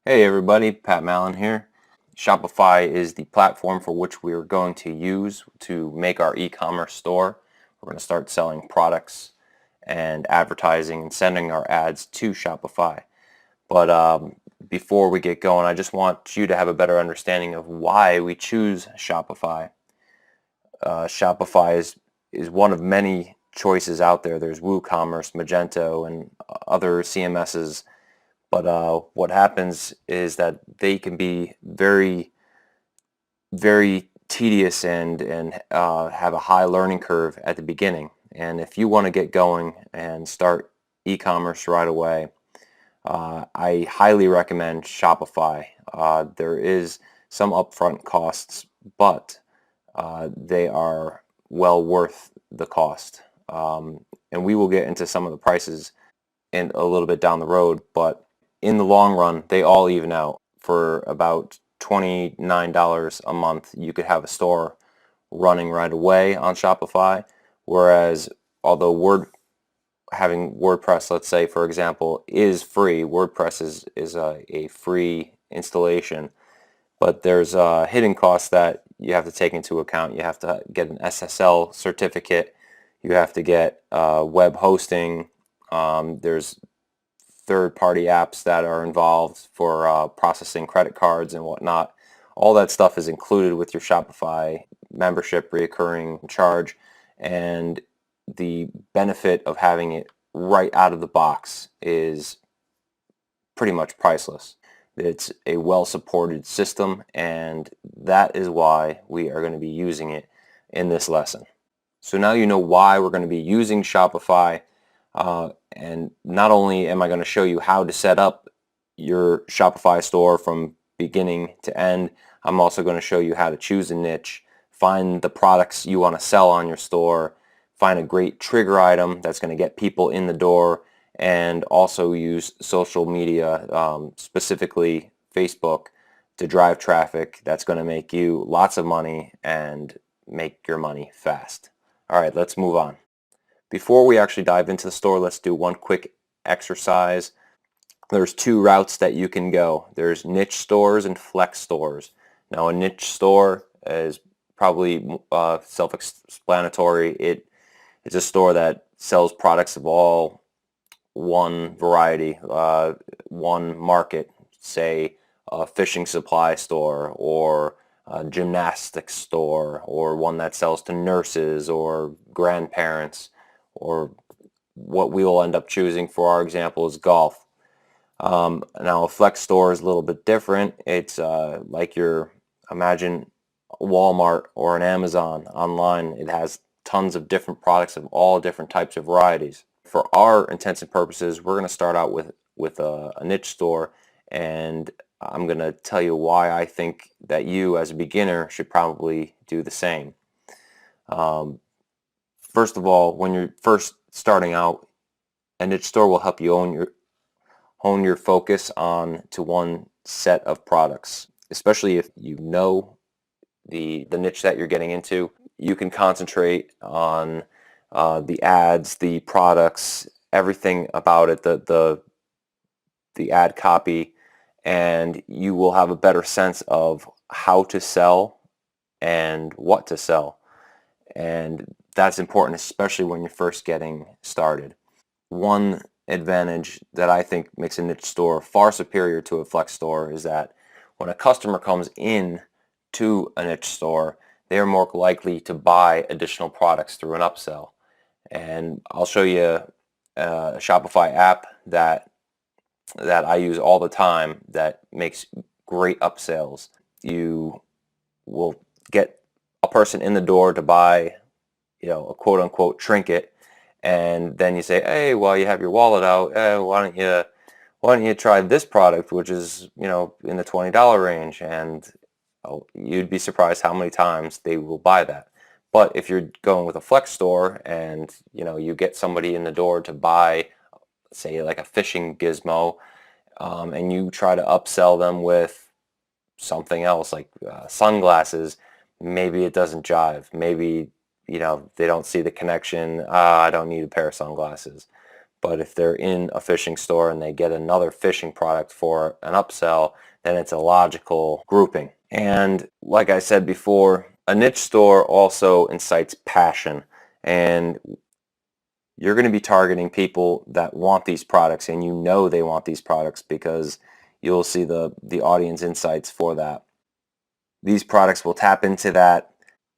Hey everybody, Pat Mallon here. Shopify is the platform for which we are going to use to make our e-commerce store. We're going to start selling products and advertising and sending our ads to Shopify. But before we get going, I just want you to have a better understanding of why we choose Shopify. Shopify is one of many choices out there. There's WooCommerce, Magento, and other CMSs. But what happens is that they can be very, very tedious and have a high learning curve at the beginning. And if you want to get going and start e-commerce right away, I highly recommend Shopify. There is some upfront costs, but they are well worth the cost. And we will get into some of the prices in a little bit down the road, but in the long run, they all even out. For about $29 a month, you could have a store running right away on Shopify. Whereas, although having WordPress, let's say, for example, is free, WordPress is a free installation, but there's hidden costs that you have to take into account. You have to get an SSL certificate. You have to get web hosting. There's third-party apps that are involved for processing credit cards and whatnot. All that stuff is included with your Shopify membership recurring charge, and the benefit of having it right out of the box is pretty much priceless. It's a well-supported system, and that is why we are going to be using it in this lesson. So now you know why we're going to be using Shopify. And not only am I going to show you how to set up your Shopify store from beginning to end, I'm also going to show you how to choose a niche, find the products you want to sell on your store, find a great trigger item that's going to get people in the door, and also use social media, specifically Facebook, to drive traffic that's going to make you lots of money and make your money fast. All right, let's move on. Before we actually dive into the store, let's do one quick exercise. There's two routes that you can go. There's niche stores and flex stores. Now, a niche store is probably self-explanatory. It's a store that sells products of all one variety, one market, say a fishing supply store or a gymnastics store, or one that sells to nurses or grandparents, or what we will end up choosing for our example is golf. Now a flex store is a little bit different. It's like imagine Walmart or an Amazon online. It has tons of different products of all different types of varieties. For our intents and purposes, we're going to start out with a niche store, and I'm going to tell you why I think that you as a beginner should probably do the same. First of all, when you're first starting out, a niche store will help you hone your focus on to one set of products. Especially if you know the niche that you're getting into, you can concentrate on the ads, the products, everything about it, the ad copy, and you will have a better sense of how to sell and what to sell. And that's important, especially when you're first getting started. One advantage that I think makes a niche store far superior to a flex store is that when a customer comes in to a niche store, they are more likely to buy additional products through an upsell. And I'll show you a Shopify app that I use all the time that makes great upsells. You will get a person in the door to buy, a quote unquote trinket, and then you say, hey, while you have your wallet out, why don't you try this product, which is in the $20 range, and you'd be surprised how many times they will buy that. But if you're going with a flex store and you get somebody in the door to buy, say, like a fishing gizmo, and you try to upsell them with something else like sunglasses, maybe it doesn't jive. Maybe they don't see the connection. I don't need a pair of sunglasses. But if they're in a fishing store and they get another fishing product for an upsell, then it's a logical grouping. And like I said before, a niche store also incites passion. And you're going to be targeting people that want these products, and you know they want these products because you'll see the audience insights for that. These products will tap into that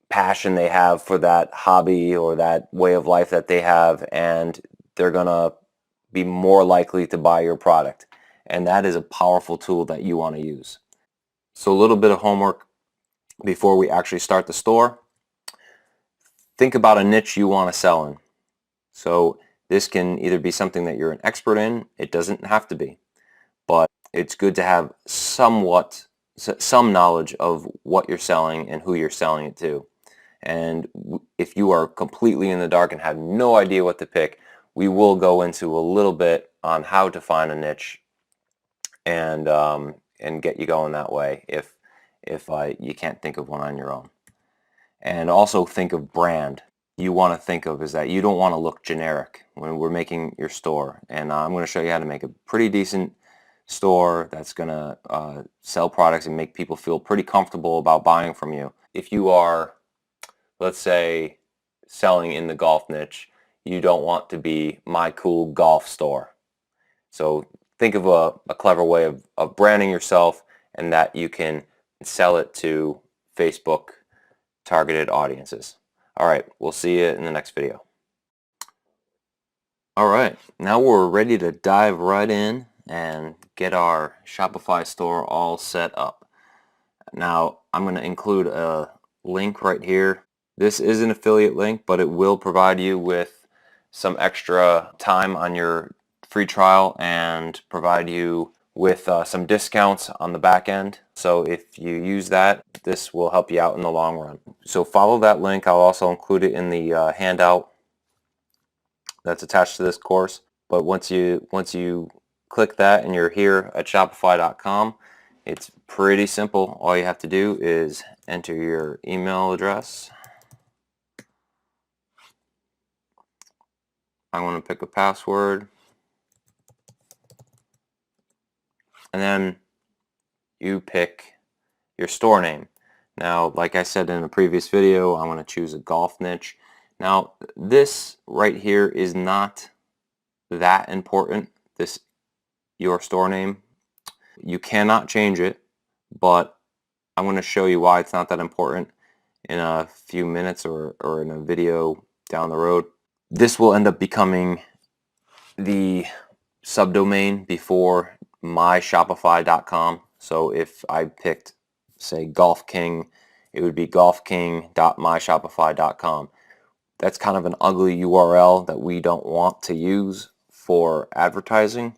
passion they have for that hobby or that way of life that they have, and they're going to be more likely to buy your product. And that is a powerful tool that you want to use. So a little bit of homework before we actually start the store. Think about a niche you want to sell in. So this can either be something that you're an expert in. It doesn't have to be, but it's good to have some knowledge of what you're selling and who you're selling it to. And if you are completely in the dark and have no idea what to pick, we will go into a little bit on how to find a niche and get you going that way if you can't think of one on your own. And also think of brand. You want to think of is that you don't want to look generic when we're making your store. And I'm going to show you how to make a pretty decent store that's going to sell products and make people feel pretty comfortable about buying from you. If you are, let's say, selling in the golf niche, you don't want to be my cool golf store. So think of a clever way of branding yourself and that you can sell it to Facebook targeted audiences. All right, we'll see you in the next video. All right, now we're ready to dive right in and get our Shopify store all set up. Now, I'm going to include a link right here. This is an affiliate link, but it will provide you with some extra time on your free trial and provide you with some discounts on the back end. So if you use that, this will help you out in the long run. So follow that link. I'll also include it in the handout that's attached to this course. But once you click that and you're here at Shopify.com, it's pretty simple. All you have to do is enter your email address. I'm going to pick a password. And then you pick your store name. Now, like I said in a previous video, I'm going to choose a golf niche. Now, this right here is not that important, your store name. You cannot change it, but I'm going to show you why it's not that important in a few minutes or in a video down the road. This will end up becoming the subdomain before myshopify.com. So if I picked, say, Golf King, it would be golfking.myshopify.com. That's kind of an ugly URL that we don't want to use for advertising.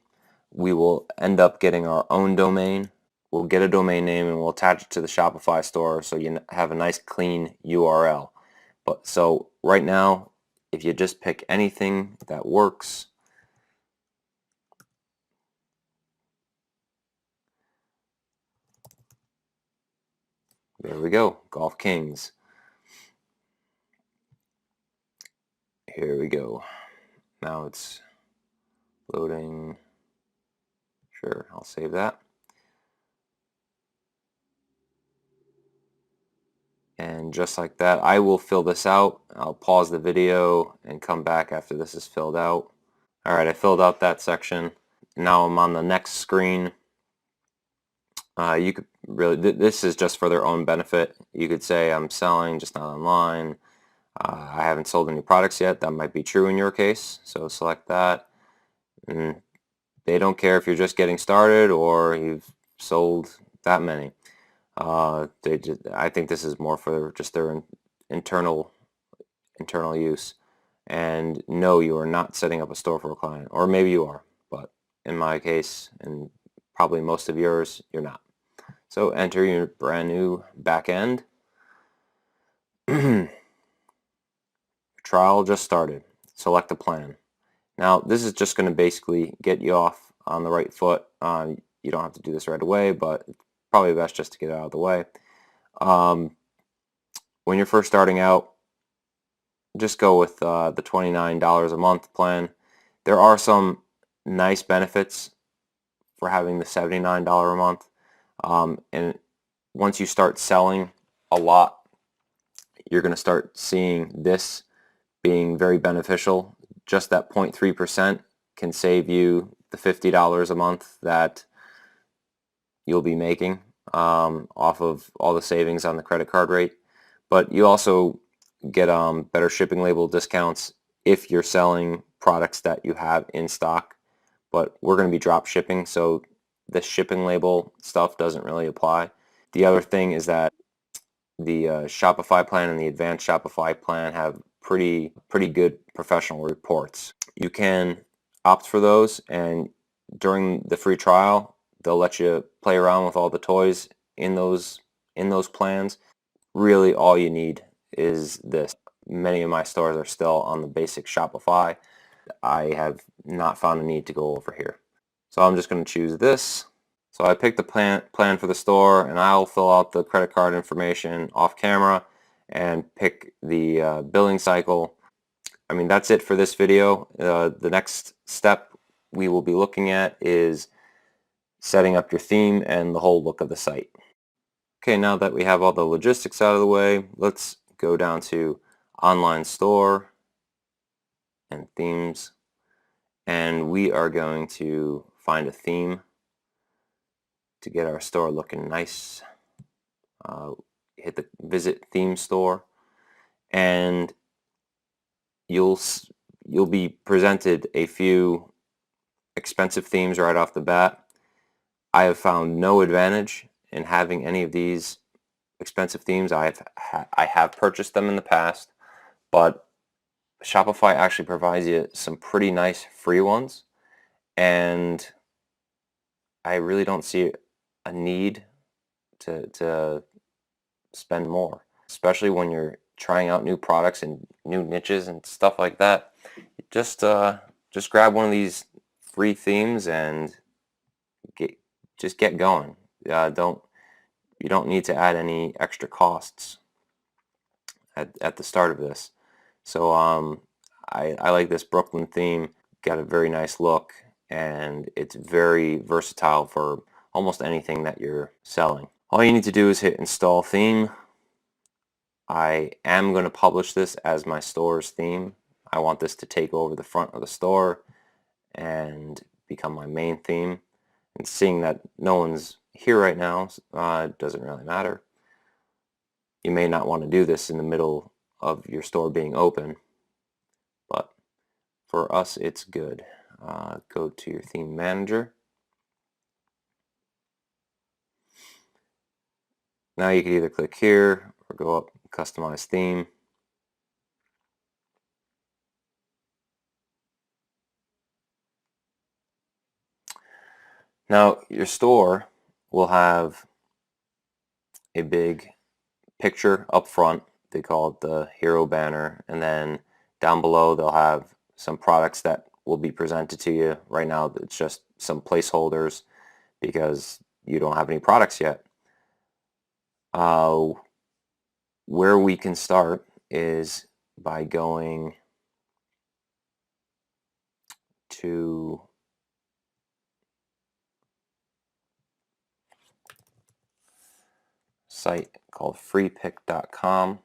We will end up getting our own domain. We'll get a domain name and we'll attach it to the Shopify store so you have a nice clean URL. But so right now, if you just pick anything that works, there we go, Golf Kings. Here we go. Now it's loading. Sure, I'll save that. And just like that, I will fill this out. I'll pause the video and come back after this is filled out. All right, I filled out that section. Now I'm on the next screen. You could really, this is just for their own benefit. You could say I'm selling, just not online. I haven't sold any products yet. That might be true in your case. So select that. And they don't care if you're just getting started or you've sold that many. I think this is more for just their internal use. And no, you are not setting up a store for a client. Or maybe you are, but in my case, and probably most of yours, you're not. So enter your brand new back end. Trial just started. Select a plan. Now this is just going to basically get you off on the right foot. You don't have to do this right away, but it's probably best just to get it out of the way. When you're first starting out, just go with the $29 a month plan. There are some nice benefits for having the $79 a month. And once you start selling a lot, you're going to start seeing this being very beneficial. Just that 0.3% can save you the $50 a month that you'll be making off of all the savings on the credit card rate. But you also get better shipping label discounts if you're selling products that you have in stock. But we're going to be drop shipping, so the shipping label stuff doesn't really apply. The other thing is that the Shopify plan and the advanced Shopify plan have pretty good professional reports. You can opt for those, and during the free trial, they'll let you play around with all the toys in those plans. Really, all you need is this. Many of my stores are still on the basic Shopify. I have not found a need to go over here. So I'm just going to choose this. So I picked the plan for the store, and I'll fill out the credit card information off camera and pick the billing cycle. I mean, that's it for this video. The next step we will be looking at is setting up your theme and the whole look of the site. Okay, now that we have all the logistics out of the way, let's go down to online store and themes, and we are going to find a theme to get our store looking nice. Hit the visit theme store, and you'll be presented a few expensive themes right off the bat. I have found no advantage in having any of these expensive themes. I have purchased them in the past, but Shopify actually provides you some pretty nice free ones, and I really don't see a need to spend more, especially when you're trying out new products and new niches and stuff like that. Just grab one of these free themes and get going. You don't need to add any extra costs at the start of this. So I like this Brooklyn theme. Got a very nice look, and it's very versatile for almost anything that you're selling. All you need to do is hit install theme. I am going to publish this as my store's theme. I want this to take over the front of the store and become my main theme. And seeing that no one's here right now, it doesn't really matter. You may not want to do this in the middle of your store being open, but for us it's good. Go to your theme manager. Now you can either click here or go up customize theme. Now your store will have a big picture up front. They call it the hero banner, and then down below they'll have some products that will be presented to you. Right now it's just some placeholders because you don't have any products yet. Where we can start is by going to a site called freepick.com,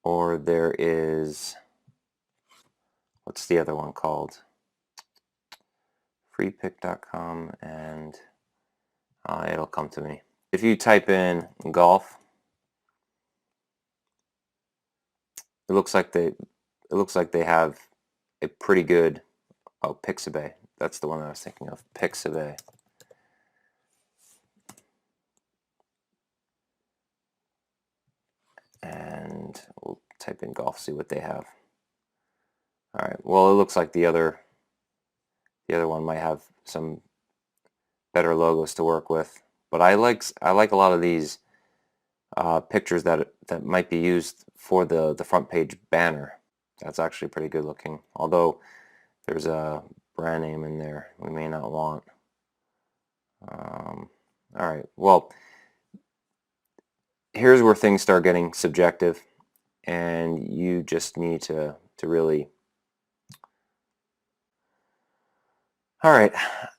or there is, what's the other one called? Freepick.com, and it'll come to me. If you type in golf, it looks like they have a pretty good, Pixabay. That's the one I was thinking of, Pixabay. And we'll type in golf, see what they have. All right. Well, it looks like the other one might have some better logos to work with, but I like a lot of these pictures that might be used for the front page banner. That's actually pretty good looking, although there's a brand name in there we may not want. All right, well, here's where things start getting subjective, and you just need to really All right,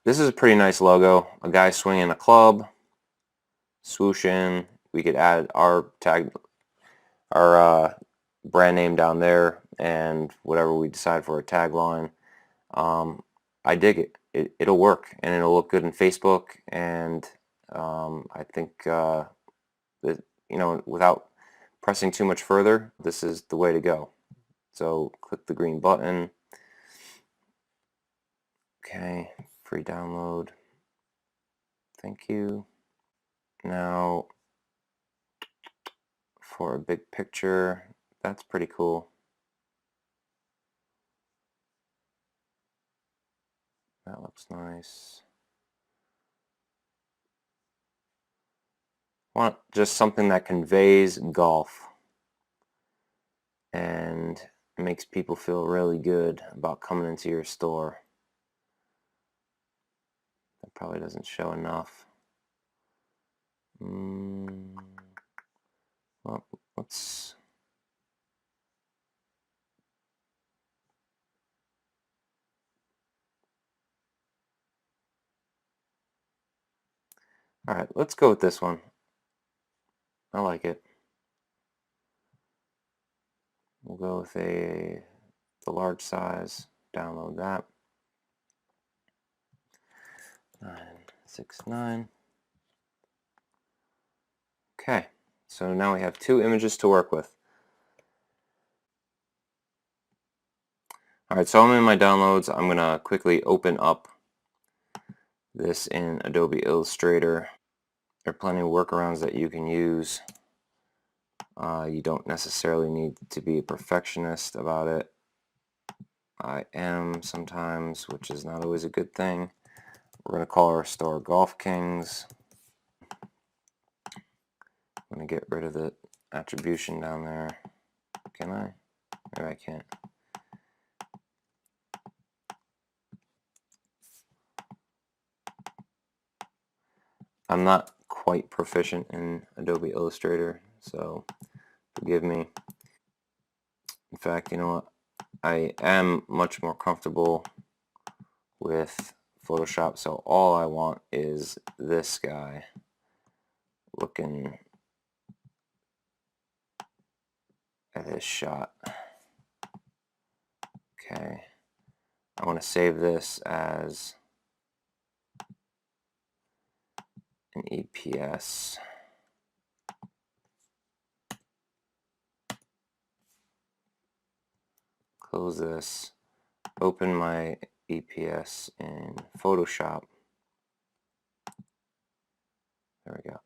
this is a pretty nice logo. A guy swinging a club, swooshing. We could add our tag, our brand name down there, and whatever we decide for a tagline. I dig it. It'll work, and it'll look good in Facebook. And I think that, without pressing too much further, this is the way to go. So click the green button. Okay, free download. Thank you. Now for a big picture, that's pretty cool. That looks nice. Want just something that conveys golf and makes people feel really good about coming into your store. That probably doesn't show enough. Well, let's... All right, let's go with this one. I like it. We'll go with the large size. Download that. 969. Okay, so now we have 2 images to work with. All right, so I'm in my downloads. I'm gonna quickly open up this in Adobe Illustrator. There are plenty of workarounds that you can use. You don't necessarily need to be a perfectionist about it. I am sometimes, which is not always a good thing. We're going to call our store Golf Kings. I'm going to get rid of the attribution down there. Can I? Maybe I can't. I'm not quite proficient in Adobe Illustrator, so forgive me. In fact, you know what? I am much more comfortable with Photoshop, so all I want is this guy looking at his shot. Okay, I want to save this as an EPS. Close this, open my EPS in Photoshop. There we go.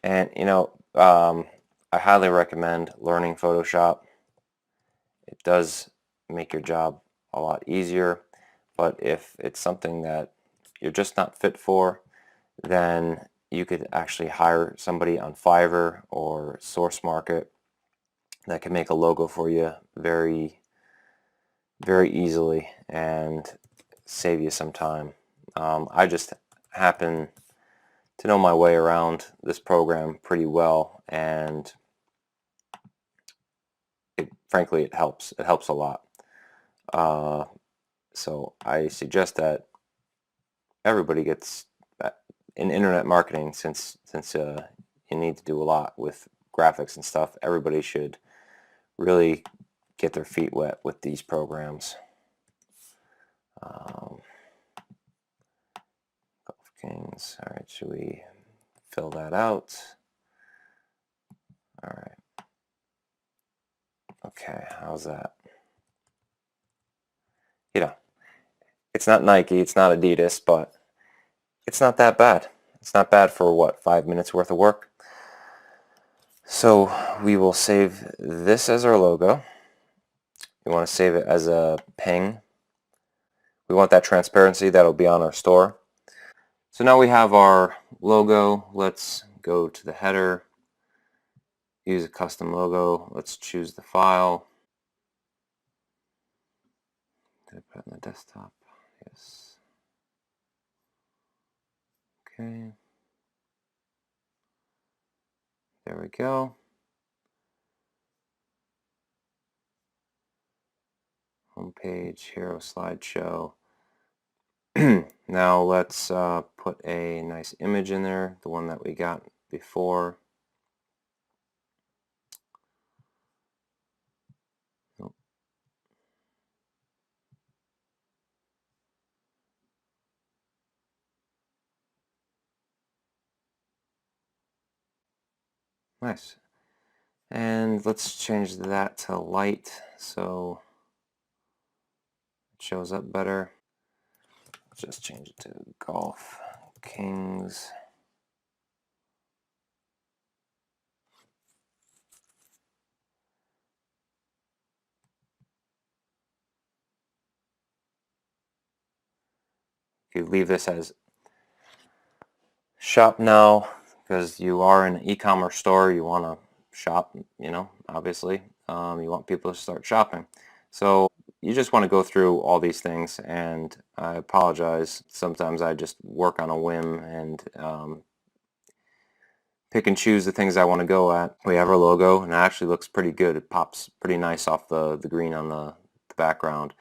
And I highly recommend learning Photoshop. It does make your job a lot easier, but if it's something that you're just not fit for, then you could actually hire somebody on Fiverr or Source Market that can make a logo for you very, very easily and save you some time. I just happen to know my way around this program pretty well, and frankly, it helps. It helps a lot. So I suggest that everybody gets in internet marketing, since you need to do a lot with graphics and stuff. Everybody should really get their feet wet with these programs. Golf Kings. All right, should we fill that out? All right. Okay, how's that? It's not Nike, it's not Adidas, but it's not that bad. It's not bad for what, 5 minutes worth of work. So we will save this as our logo. We want to save it as a ping. We want that transparency that'll be on our store. So now we have our logo. Let's go to the header, use a custom logo. Let's choose the file. Did I put it on the desktop? Yes. Okay. There we go. Home page, hero slideshow. Now let's put a nice image in there, the one that we got before. Nice. And let's change that to light so it shows up better. Just change it to Golf Kings. You leave this as shop now because you are an e-commerce store. You want to shop, obviously. You want people to start shopping. So you just want to go through all these things, and I apologize. Sometimes I just work on a whim and pick and choose the things I want to go at. We have our logo, and it actually looks pretty good. It pops pretty nice off the green on the background.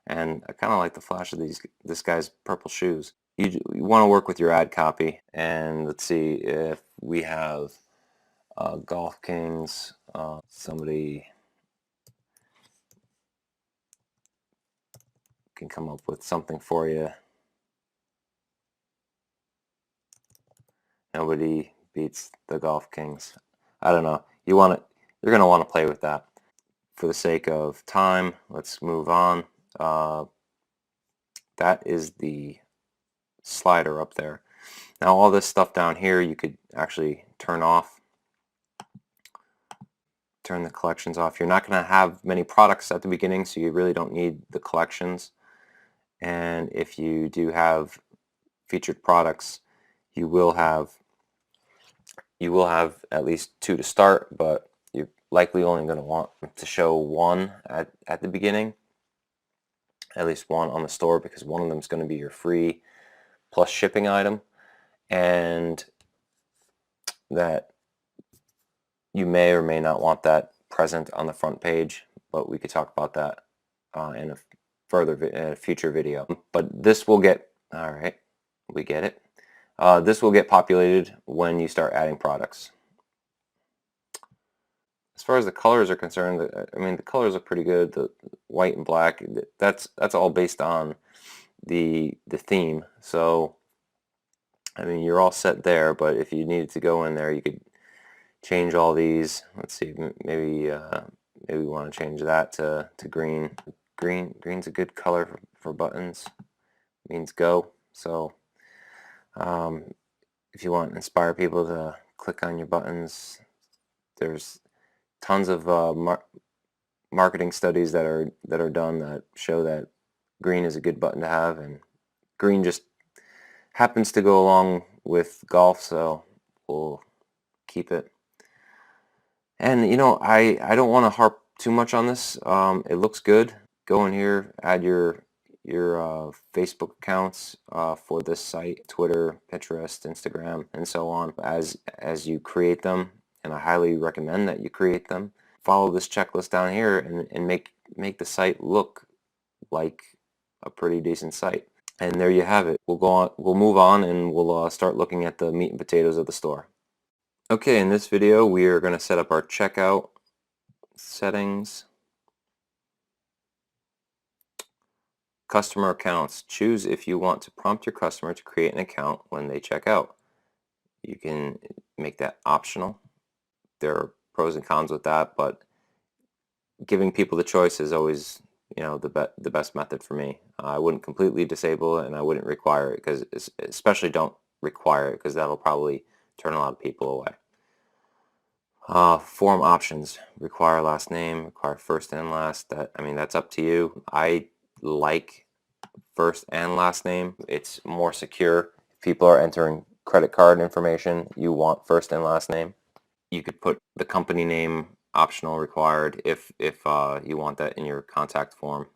And I kind of like the flash of this guy's purple shoes. You want to work with your ad copy, and let's see if we have Golf Kings. Somebody can come up with something for you. Nobody beats the Golf Kings. I don't know. You're going to want to play with that. For the sake of time, let's move on. That is the slider up there. Now all this stuff down here you could actually turn off. Turn the collections off. You're not going to have many products at the beginning, so you really don't need the collections. And if you do have featured products, you will have at least 2 to start, but you're likely only going to want to show 1 at the beginning, at least 1 on the store, because one of them is going to be your free plus shipping item, and that you may or may not want that present on the front page, but we could talk about that in a future video. But this will get, all right, we get it. This will get populated when you start adding products. As far as the colors are concerned, I mean, the colors look pretty good. The white and black, that's all based on the theme. So, I mean, you're all set there, but if you needed to go in there, you could change all these. Let's see, maybe we want to change that to green. Green's a good color for buttons. It means go. So if you want to inspire people to click on your buttons, there's tons of marketing studies that are done that show that green is a good button to have, and green just happens to go along with golf, so we'll keep it. And I don't want to harp too much on this. It looks good. Go in here, add your Facebook accounts for this site, Twitter, Pinterest, Instagram, and so on as you create them. And I highly recommend that you create them. Follow this checklist down here and make the site look like a pretty decent site. And there you have it. We'll move on, and we'll start looking at the meat and potatoes of the store. Okay, in this video we are going to set up our checkout settings. Customer accounts. Choose if you want to prompt your customer to create an account when they check out. You can make that optional. There are pros and cons with that, but giving people the choice is always the best method for me. I wouldn't completely disable it, and I wouldn't require it, because especially don't require it, because that'll probably turn a lot of people away. Form options. Require last name, require first and last. That's up to you. I like first and last name. It's more secure. If people are entering credit card information, you want first and last name. You could put the company name optional, required, if you want that in your contact form.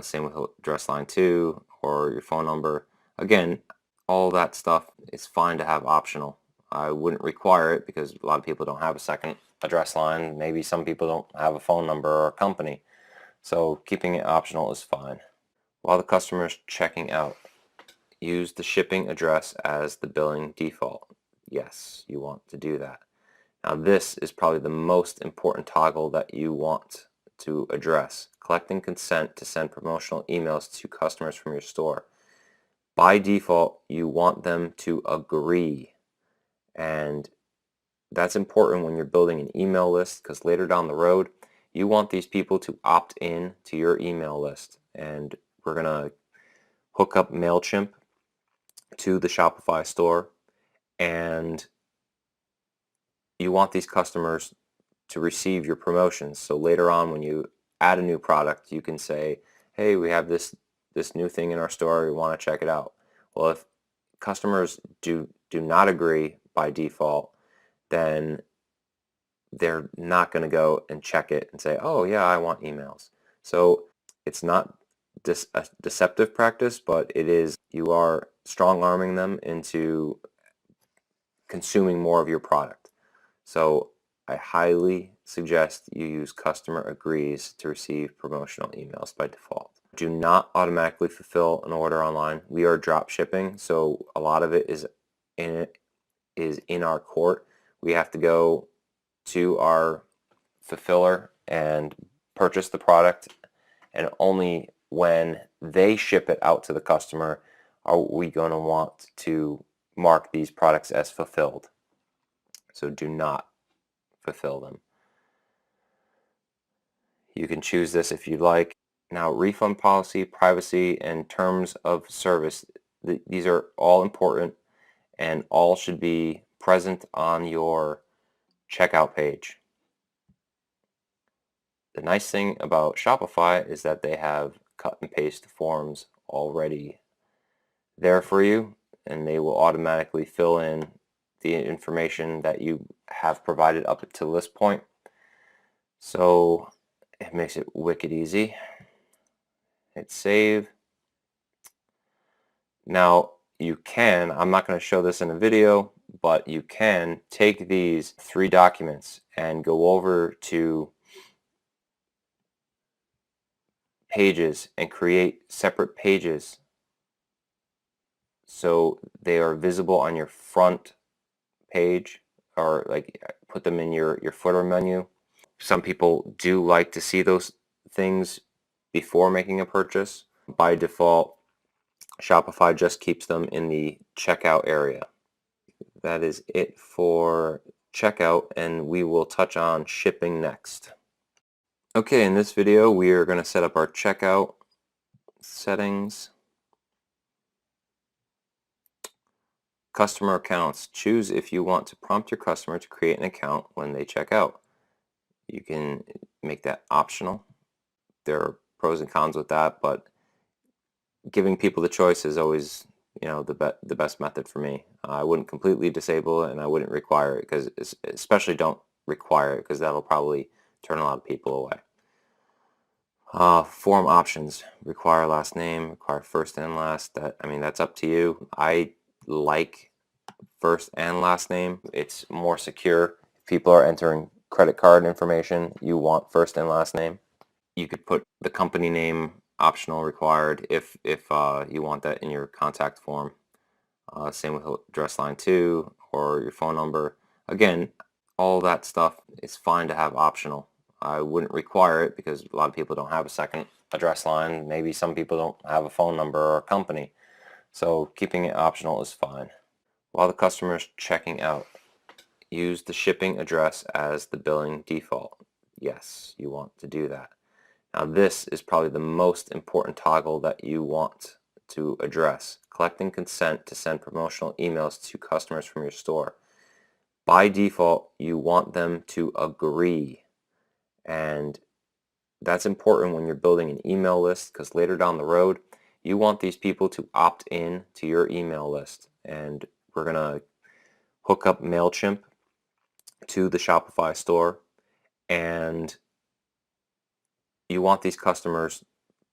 Same with address line 2 or your phone number. Again, all that stuff is fine to have optional. I wouldn't require it, because a lot of people don't have a second address line. Maybe some people don't have a phone number or a company. So keeping it optional is fine. While the customer is checking out, use the shipping address as the billing default. Yes, you want to do that. Now this is probably the most important toggle that you want to address. Collecting consent to send promotional emails to customers from your store. By default, you want them to agree. And that's important when you're building an email list, because later down the road, you want these people to opt in to your email list. And we're going to hook up MailChimp to the Shopify store, and you want these customers to receive your promotions. So later on, when you add a new product, you can say, hey, we have this new thing in our store, we want to check it out. Well, if customers do not agree by default, then they're not going to go and check it and say, oh yeah, I want emails. So it's not a deceptive practice, but it is, you are strong arming them into consuming more of your product. So I highly suggest you use customer agrees to receive promotional emails by default. Do not automatically fulfill an order online. We are drop shipping, so a lot of it is in our court. We have to go to our fulfiller and purchase the product, and only when they ship it out to the customer are we going to want to mark these products as fulfilled. So do not fulfill them. You can choose this if you'd like. Now, refund policy, privacy, and terms of service, these are all important and all should be present on your checkout page. The nice thing about Shopify is that they have cut and paste forms already there for you, and they will automatically fill in the information that you have provided up to this point. So it makes it wicked easy. Hit save. Now you can, I'm not going to show this in a video, but you can take these 3 documents and go over to pages and create separate pages so they are visible on your front page, or like put them in your footer menu. Some people do like to see those things before making a purchase. By default, Shopify just keeps them in the checkout area. That is it for checkout, and we will touch on shipping next. Okay, in this video we are going to set up our checkout settings. Customer accounts. Choose if you want to prompt your customer to create an account when they check out. You can make that optional. There are pros and cons with that, but giving people the choice is always, the best method for me. I wouldn't completely disable it, and I wouldn't require it, because especially don't require it, because that'll probably turn a lot of people away. Form options. Require last name, require first and last. That's up to you. I like first and last name. It's more secure. If people are entering credit card information, you want first and last name. You could put the company name optional, required, if you want that in your contact form. Same with address line 2 or your phone number. Again, all that stuff is fine to have optional. I wouldn't require it because a lot of people don't have a second address line. Maybe some people don't have a phone number or a company. So keeping it optional is fine. While the customer is checking out, use the shipping address as the billing default. Yes, you want to do that. Now this is probably the most important toggle that you want to address. Collecting consent to send promotional emails to customers from your store. By default, you want them to agree. And that's important when you're building an email list, because later down the road, you want these people to opt in to your email list. And we're going to hook up MailChimp to the Shopify store, and you want these customers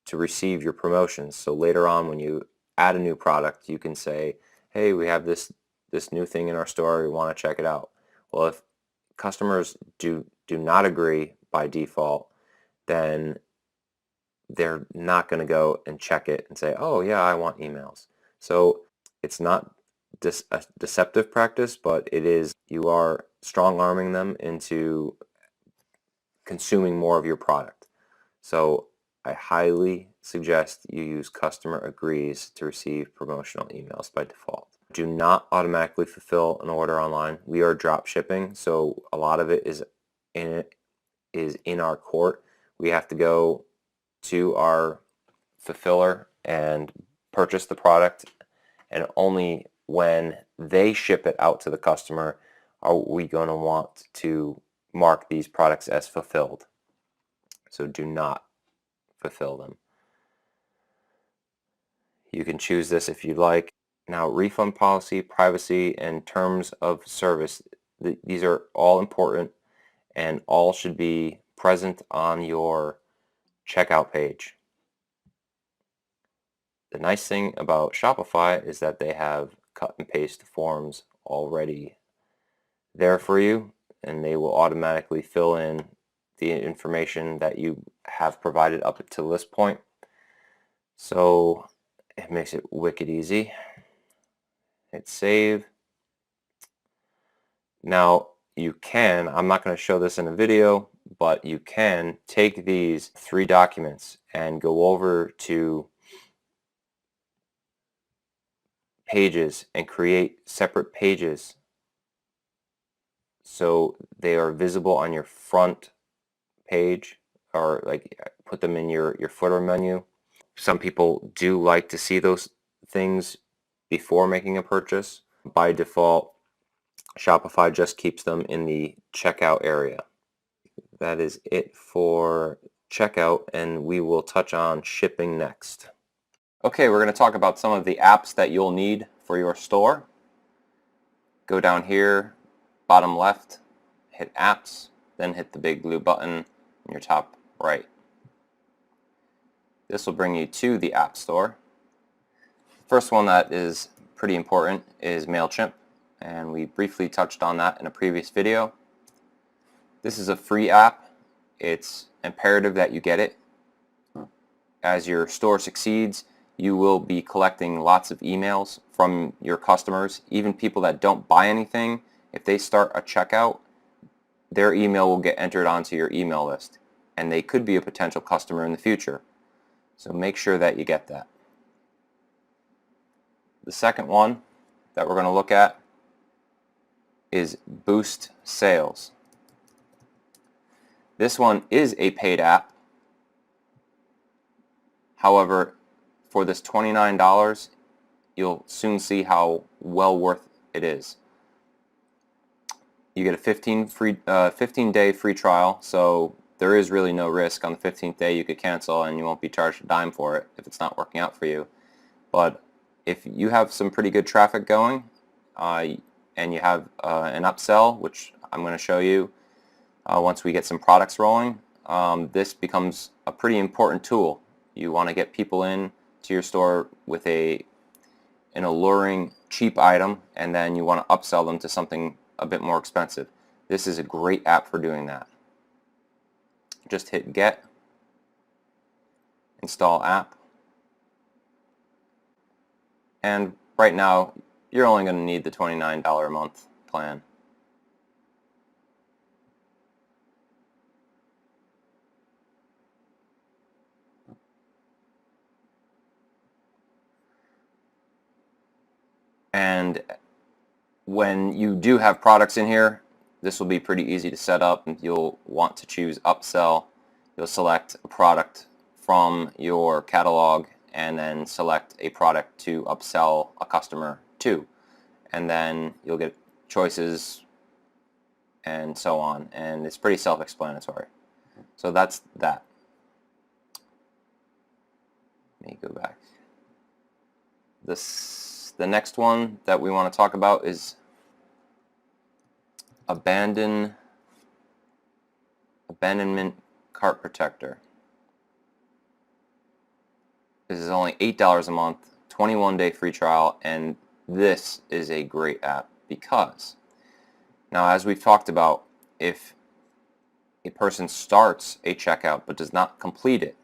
to receive your promotions. So later on, when you add a new product, you can say, hey, we have this new thing in our store, we want to check it out. Well, if customers do not agree by default, then they're not going to go and check it and say, oh yeah, I want emails. So it's not a deceptive practice, but it is, you are strong arming them into consuming more of your product. So I highly suggest you use customer agrees to receive promotional emails by default. Do not automatically fulfill an order online. We are drop shipping, so a lot of it is in our court. We have to go to our fulfiller and purchase the product, and only when they ship it out to the customer are we going to want to mark these products as fulfilled. So do not fulfill them. You can choose this if you'd like. Now, refund policy, privacy, and terms of service, these are all important and all should be present on your checkout page. The nice thing about Shopify is that they have cut and paste forms already there for you, and they will automatically fill in the information that you have provided up to this point. So it makes it wicked easy. Hit save. Now you can, I'm not going to show this in a video, but you can take these 3 documents and go over to pages and create separate pages so they are visible on your front page, or like put them in your footer menu. Some people do like to see those things before making a purchase. By default, Shopify just keeps them in the checkout area. That is it for checkout, and we will touch on shipping next. Okay, we're going to talk about some of the apps that you'll need for your store. Go down here, bottom left, hit apps, then hit the big blue button in your top right. This will bring you to the App Store. First one that is pretty important is MailChimp, and we briefly touched on that in a previous video. This is a free app. It's imperative that you get it. As your store succeeds, you will be collecting lots of emails from your customers, even people that don't buy anything. If they start a checkout, their email will get entered onto your email list, and they could be a potential customer in the future. So make sure that you get that. The second one that we're going to look at is Boost Sales. This one is a paid app. However, for this $29, you'll soon see how well worth it is. You get a 15-day free trial, so there is really no risk. On the 15th day you could cancel and you won't be charged a dime for it if it's not working out for you. But if you have some pretty good traffic going and you have an upsell, which I'm going to show you once we get some products rolling, this becomes a pretty important tool. You want to get people in to your store with an alluring cheap item, and then you want to upsell them to something a bit more expensive. This is a great app for doing that. Just hit get, install app, and right now you're only going to need the $29 a month plan. And when you do have products in here, this will be pretty easy to set up, and you'll want to choose upsell. You'll select a product from your catalog and then select a product to upsell a customer to, and then you'll get choices and so on, and it's pretty self-explanatory. So that's that. Let me go back. The next one that we want to talk about is Abandonment Cart Protector. This is only $8 a month, 21-day free trial, and this is a great app because, now as we've talked about, if a person starts a checkout but does not complete it,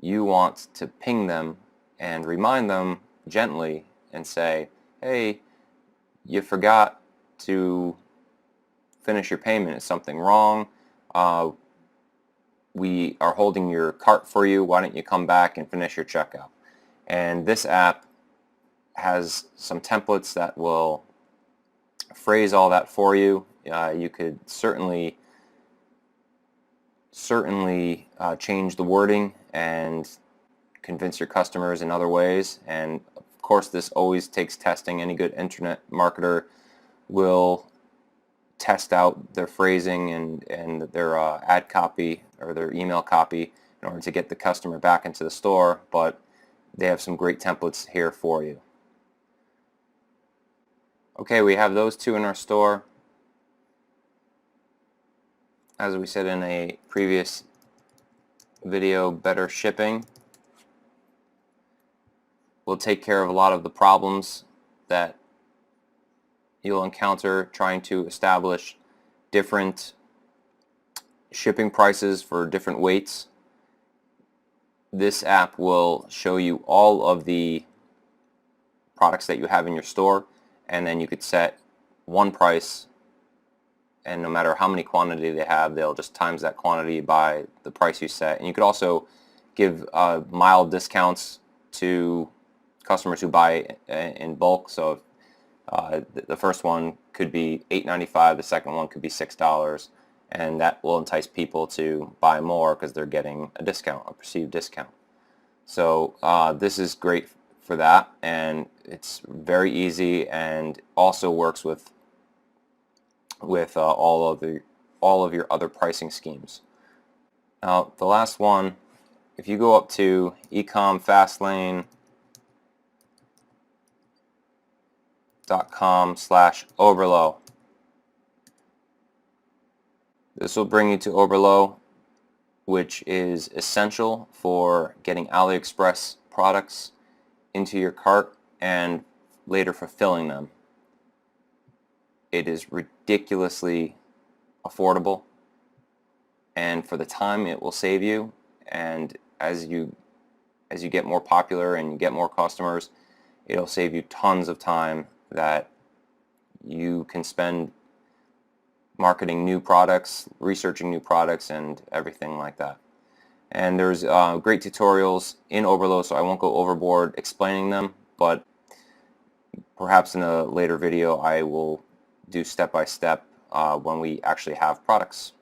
you want to ping them and remind them gently and say, hey, you forgot to finish your payment. Is something wrong? We are holding your cart for you. Why don't you come back and finish your checkout? And this app has some templates that will phrase all that for you. You could certainly change the wording and convince your customers in other ways. And of course, this always takes testing. Any good internet marketer will test out their phrasing and their ad copy or their email copy in order to get the customer back into the store, but they have some great templates here for you. Okay, we have those two in our store. As we said in a previous video, better shipping will take care of a lot of the problems that you'll encounter trying to establish different shipping prices for different weights. This app will show you all of the products that you have in your store, and then you could set one price, and no matter how many quantity they have, they'll just times that quantity by the price you set. And you could also give mild discounts to customers who buy in bulk. So the first one could be $8.95, the second one could be $6, and that will entice people to buy more because they're getting a discount, a perceived discount. So this is great for that, and it's very easy and also works with all of your other pricing schemes. Now the last one, if you go up to ecom fastlane.com/Oberlo, this will bring you to Oberlo, which is essential for getting AliExpress products into your cart and later fulfilling them. It is ridiculously affordable, and for the time it will save you, and as you get more popular and you get more customers, it'll save you tons of time that you can spend marketing new products, researching new products, and everything like that. And there's great tutorials in Oberlo, so I won't go overboard explaining them, but perhaps in a later video I will do step-by-step when we actually have products.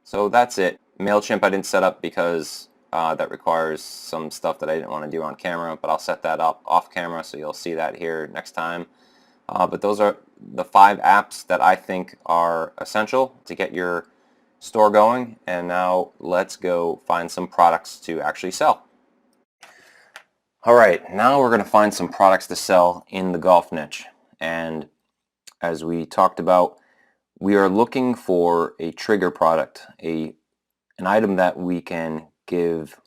So that's it. MailChimp I didn't set up because that requires some stuff that I didn't want to do on camera, but I'll set that up off camera, so you'll see that here next time. But those are the 5 apps that I think are essential to get your store going, and now let's go find some products to actually sell. Alright, now we're going to find some products to sell in the golf niche, and as we talked about, we are looking for a trigger product, an item that we can give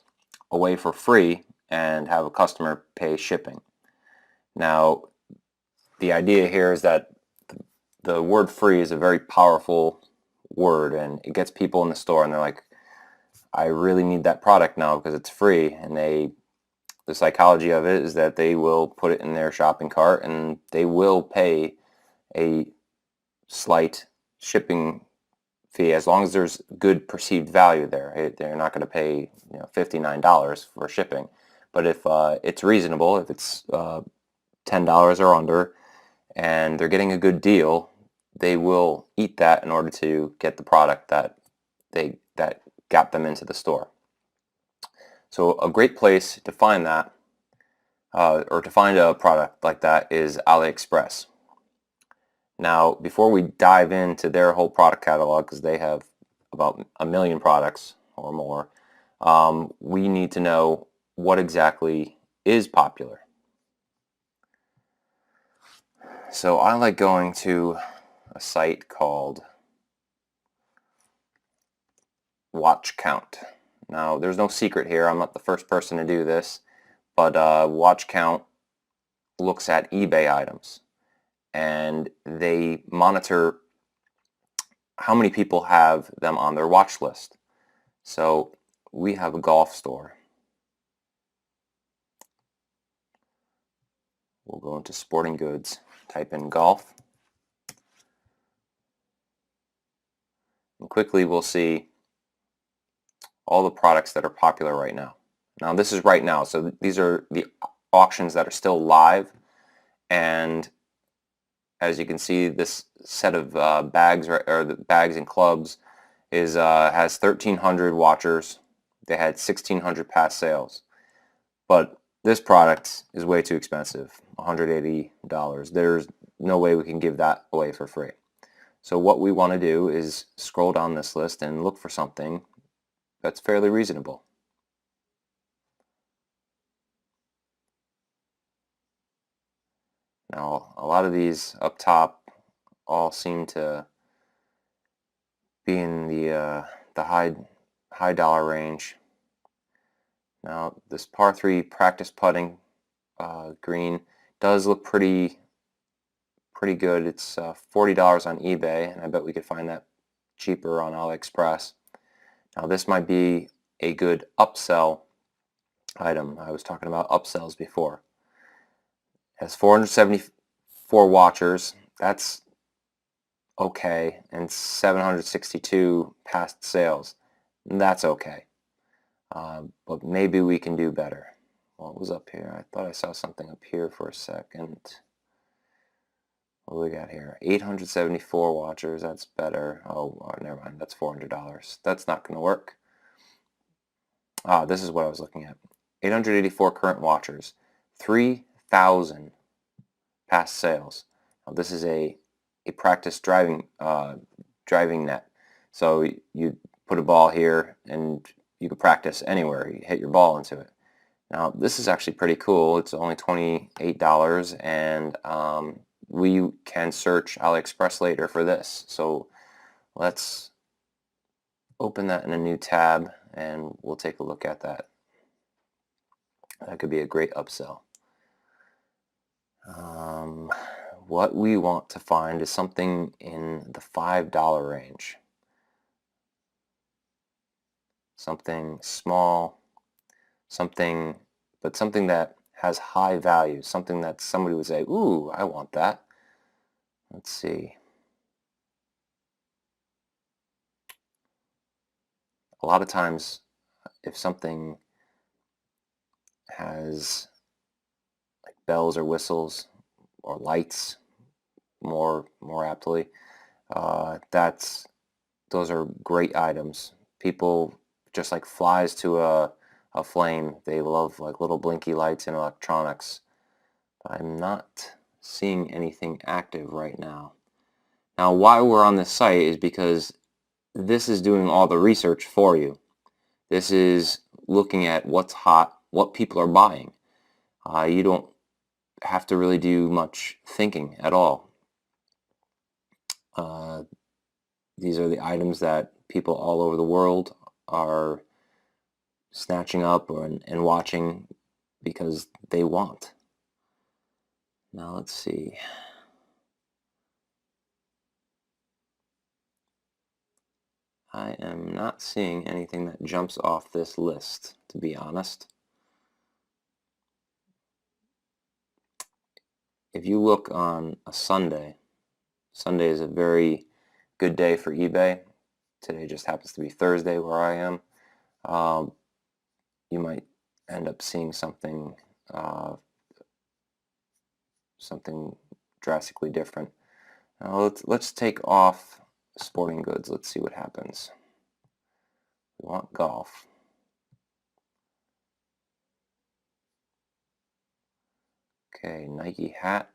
away for free and have a customer pay shipping. Now, the idea here is that the word free is a very powerful word, and it gets people in the store and they're like, I really need that product now because it's free, and the psychology of it is that they will put it in their shopping cart and they will pay a slight shipping fee as long as there's good perceived value there. They're not going to pay $59 for shipping, but if it's reasonable, if it's $10 or under, and they're getting a good deal, they will eat that in order to get the product that got them into the store. So a great place to find that, or to find a product like that, is AliExpress. Now, before we dive into their whole product catalog, because they have about 1 million products or more, we need to know what exactly is popular. So I like going to a site called Watch Count. Now, there's no secret here. I'm not the first person to do this, but Watch Count looks at eBay items, and they monitor how many people have them on their watch list. So we have a golf store, We'll go into sporting goods, type in golf, and quickly we'll see all the products that are popular right now. Now this is right now, so these are the auctions that are still live, and as you can see, this set of bags or the bags and clubs is has 1,300 watchers. They had 1,600 past sales, but this product is way too expensive, $180. There's no way we can give that away for free. So what we want to do is scroll down this list and look for something that's fairly reasonable. Now, a lot of these up top all seem to be in the high dollar range. Now, this par 3 practice putting green does look pretty good. It's $40 on eBay, and I bet we could find that cheaper on AliExpress. Now, this might be a good upsell item. I was talking about upsells before. It has 474 watchers. That's okay, and 762 past sales. That's okay. But maybe we can do better. What was up here? I thought I saw something up here for a second. What do we got here? 874 watchers. That's better. Oh, never mind. That's $400. That's not going to work. This is what I was looking at. 884 current watchers. 3,000 past sales. Now, this is a practice driving net. So you put a ball here and you can practice anywhere. You hit your ball into it. Now this is actually pretty cool. It's only $28, and we can search AliExpress later for this. So let's open that in a new tab and we'll take a look at that. That could be a great upsell. What we want to find is something in the $5 range. Something small, something that has high value, something that somebody would say, ooh, I want that. Let's see. A lot of times, if something has like bells or whistles or lights, more aptly, those are great items. People, just like flies to a flame, they love like little blinky lights and electronics. I'm not seeing anything active right now. Now, why we're on this site is because this is doing all the research for you. This is looking at what's hot, what people are buying. You don't have to really do much thinking at all. These are the items that people all over the world are snatching up and watching because they want. Now let's see. I am not seeing anything that jumps off this list, to be honest. If you look on a Sunday, Sunday is a very good day for eBay. Today just happens to be Thursday where I am. You might end up seeing something drastically different. Now let's take off sporting goods. Let's see what happens. We want golf. Okay, Nike hat.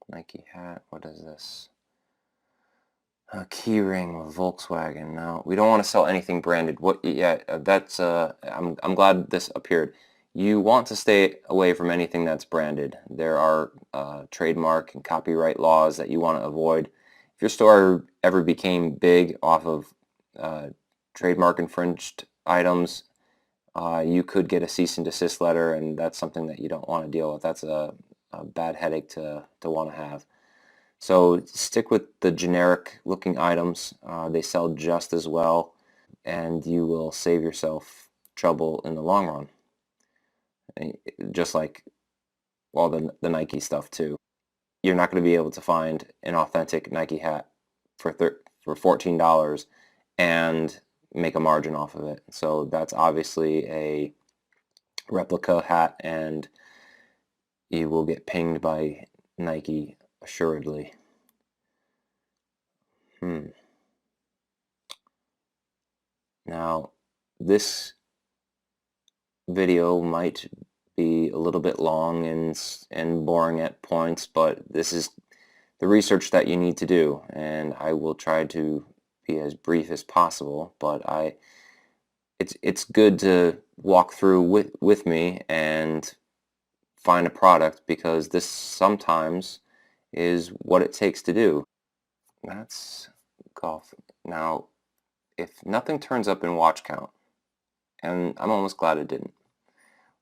Nike hat. What is this? A key ring with Volkswagen. Now we don't want to sell anything branded. What? Yeah, that's. I'm glad this appeared. You want to stay away from anything that's branded. There are trademark and copyright laws that you want to avoid. If your store ever became big off of trademark infringed items, you could get a cease and desist letter, and that's something that you don't want to deal with. That's a bad headache to want to have. So stick with the generic looking items. They sell just as well, and you will save yourself trouble in the long run. Just like all the Nike stuff too. You're not going to be able to find an authentic Nike hat for $14 and make a margin off of it. So that's obviously a replica hat, and you will get pinged by Nike assuredly. Now, this video might be a little bit long and boring at points, but this is the research that you need to do, and I will try to be as brief as possible, but it's good to walk through with me and find a product, because this sometimes is what it takes to do. That's golf. Now, if nothing turns up in watch count, and I'm almost glad it didn't,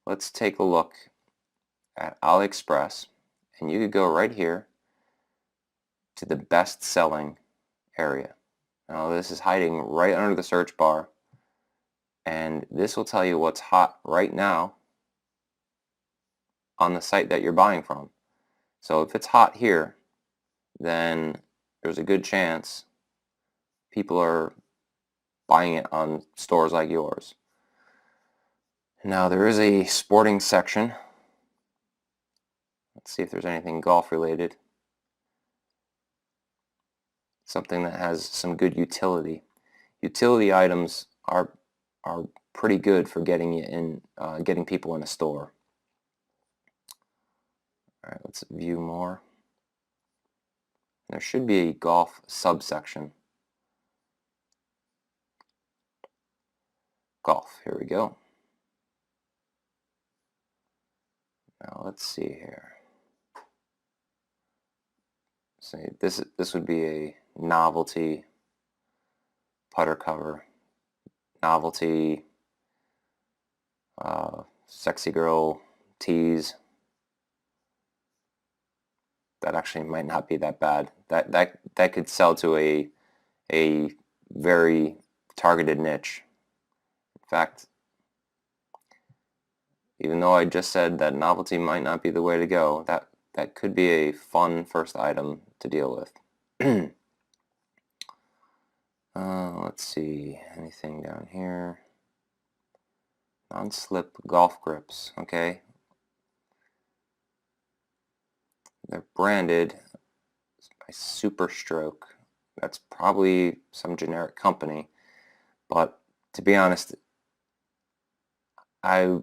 let's take a look at AliExpress, and you could go right here to the best selling area. Now this is hiding right under the search bar, and this will tell you what's hot right now on the site that you're buying from. So if it's hot here, then there's a good chance people are buying it on stores like yours. Now there is a sporting section. Let's see if there's anything golf related. Something that has some good utility. Utility items are pretty good for getting you in, getting people in a store. All right, let's view more. There should be a golf subsection. Golf, here we go. Now let's see here. See, this would be a novelty putter cover, novelty sexy girl tees. That actually might not be that bad. That could sell to a very targeted niche. In fact, even though I just said that novelty might not be the way to go, that could be a fun first item to deal with. Let's see, anything down here? Non-slip golf grips, okay. They're branded by Super Stroke. That's probably some generic company, but to be honest, I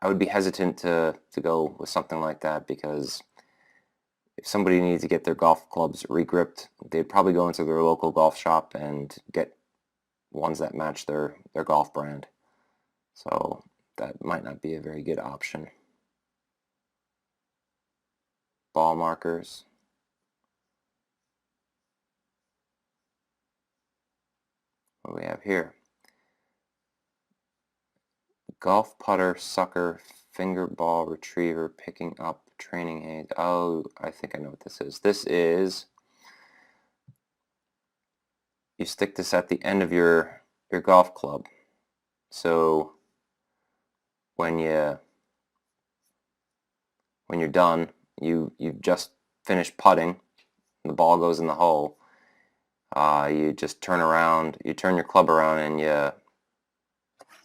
would be hesitant to go with something like that, because if somebody needs to get their golf clubs regripped, they'd probably go into their local golf shop and get ones that match their golf brand. So that might not be a very good option. Ball markers. What do we have here? Golf putter sucker finger ball retriever picking up training aid. Oh, I think I know what this is. This is, you stick this at the end of your golf club. So when you're done, you've just finished putting, and the ball goes in the hole. You just turn around, you turn your club around, and you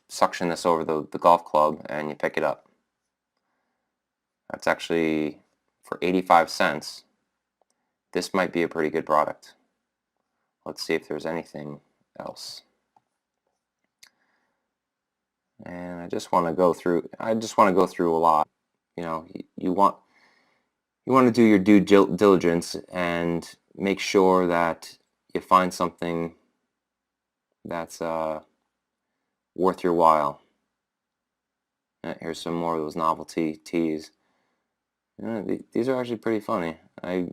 suction this over the golf club, and you pick it up. That's actually for 85 cents. This might be a pretty good product. Let's see if there's anything else. And I just want to go through a lot. You know, you want to do your due diligence and make sure that you find something that's worth your while. Here's some more of those novelty tees. You know, these are actually pretty funny. I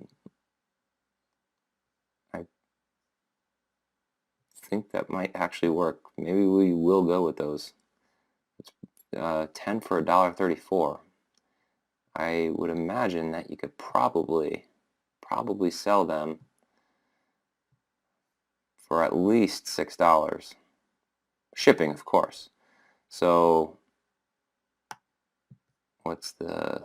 think that might actually work. Maybe we will go with those. It's 10 for $1.34. I would imagine that you could probably probably sell them for at least $6. Shipping, of course. So what's the,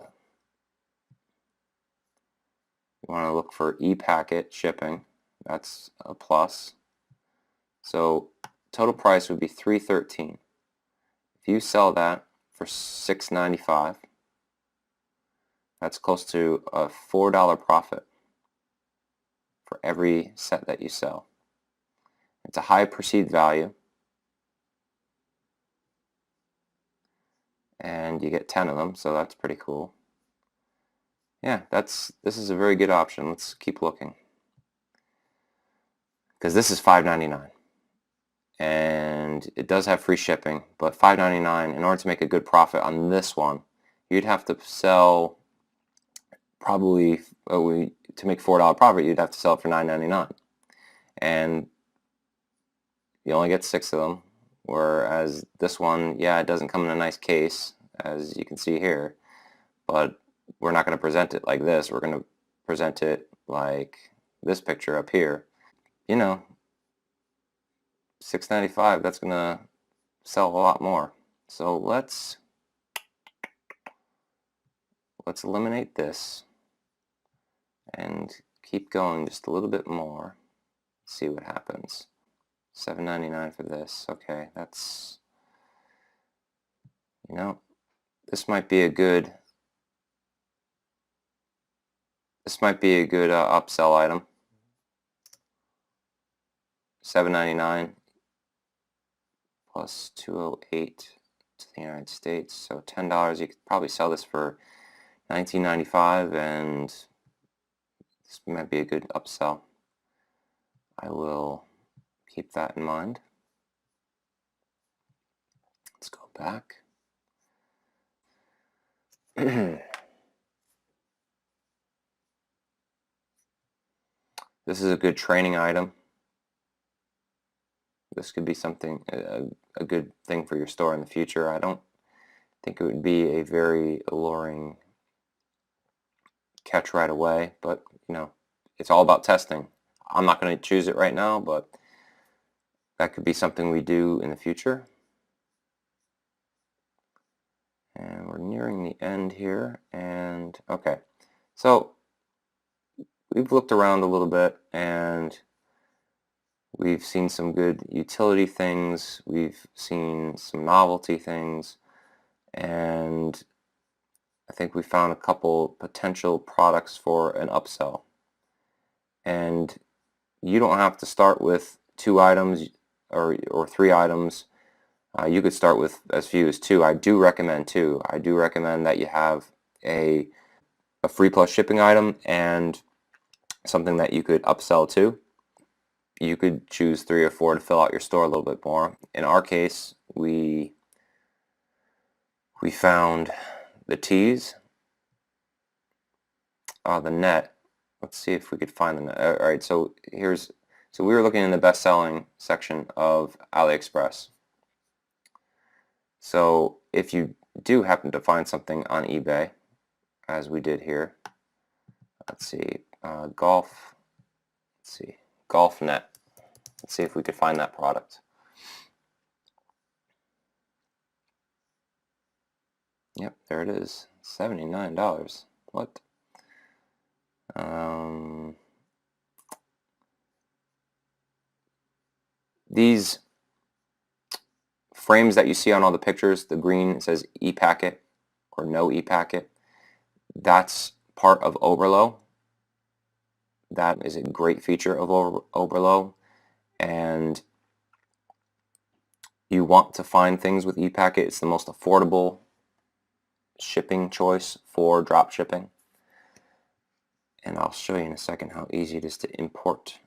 you want to look for e-packet shipping. That's a plus. So total price would be $3.13. If you sell that for $6.95, that's close to a $4 profit for every set that you sell. It's a high perceived value, and you get 10 of them, so that's pretty cool. Yeah, this is a very good option. Let's keep looking, because this is $5.99, and it does have free shipping, but $5.99, in order to make a good profit on this one, you'd have to sell probably, to make $4 profit, you'd have to sell it for $9.99, and you only get 6 of them, whereas this one, yeah, it doesn't come in a nice case, as you can see here, but we're not going to present it like this. We're going to present it like this picture up here. You know, $6.95, that's going to sell a lot more. So let's eliminate this and keep going just a little bit more. See what happens. $7.99 for this. Okay, that's, you know, this might be a good upsell item. $7.99 plus $2.08 to the United States, so $10. You could probably sell this for $19.95, and this might be a good upsell. I will keep that in mind. Let's go back. This is a good training item. This could be something, a good thing for your store in the future. I don't think it would be a very alluring catch right away, but you know, it's all about testing. I'm not going to choose it right now, but that could be something we do in the future. And we're nearing the end here, and okay, so we've looked around a little bit, and we've seen some good utility things, we've seen some novelty things, and I think we found a couple potential products for an upsell. And you don't have to start with 2 items or 3 items. You could start with as few as 2. I do recommend 2. I do recommend that you have a free plus shipping item and something that you could upsell to. You could choose 3 or 4 to fill out your store a little bit more. In our case, we found the tees, the net. Let's see if we could find the net. All right, so we were looking in the best-selling section of AliExpress. So if you do happen to find something on eBay, as we did here, let's see, golf net. Let's see if we could find that product. Yep, there it is, $79. What? These frames that you see on all the pictures, the green, it says e-packet or no e-packet. That's part of Oberlo. That is a great feature of Oberlo, and you want to find things with e-packet. It's the most affordable shipping choice for drop shipping, and I'll show you in a second how easy it is to import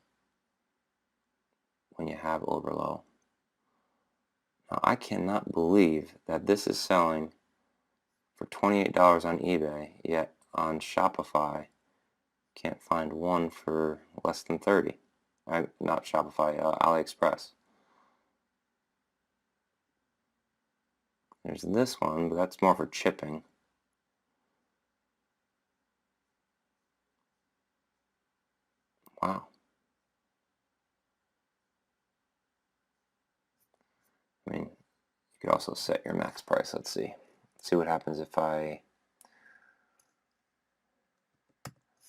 when you have Oberlo. Now, I cannot believe that this is selling for $28 on eBay, yet on Shopify can't find one for less than 30. Not Shopify, AliExpress. There's this one, but that's more for chipping. Wow. I mean, you could also set your max price. Let's see. See what happens if I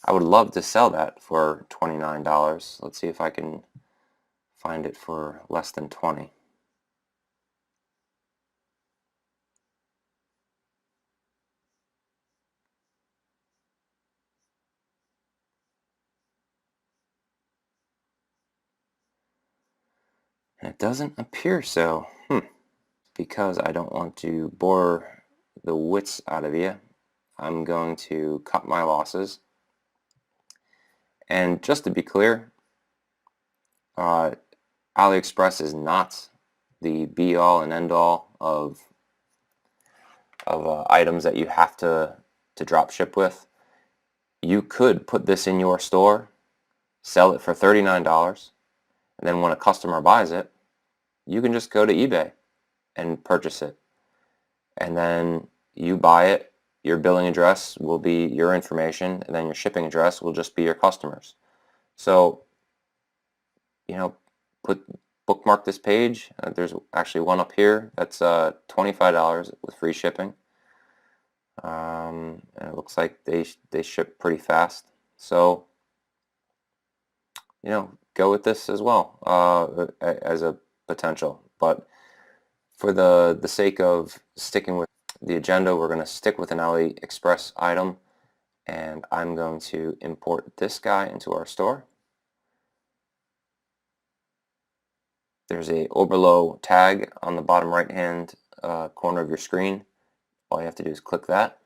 would love to sell that for $29. Let's see if I can find it for less than 20. And it doesn't appear so. Because I don't want to bore the wits out of you, I'm going to cut my losses. And just to be clear, AliExpress is not the be-all and end-all of items that you have to drop ship with. You could put this in your store, sell it for $39, and then when a customer buys it, you can just go to eBay and purchase it. And then you buy it, your billing address will be your information, and then your shipping address will just be your customers. So, bookmark this page. There's actually one up here that's $25 with free shipping. And it looks like they ship pretty fast. So, go with this as well as a potential. But for the sake of sticking with the agenda, we're going to stick with an AliExpress item, and I'm going to import this guy into our store. There's a Oberlo tag on the bottom right hand corner of your screen. All you have to do is click that,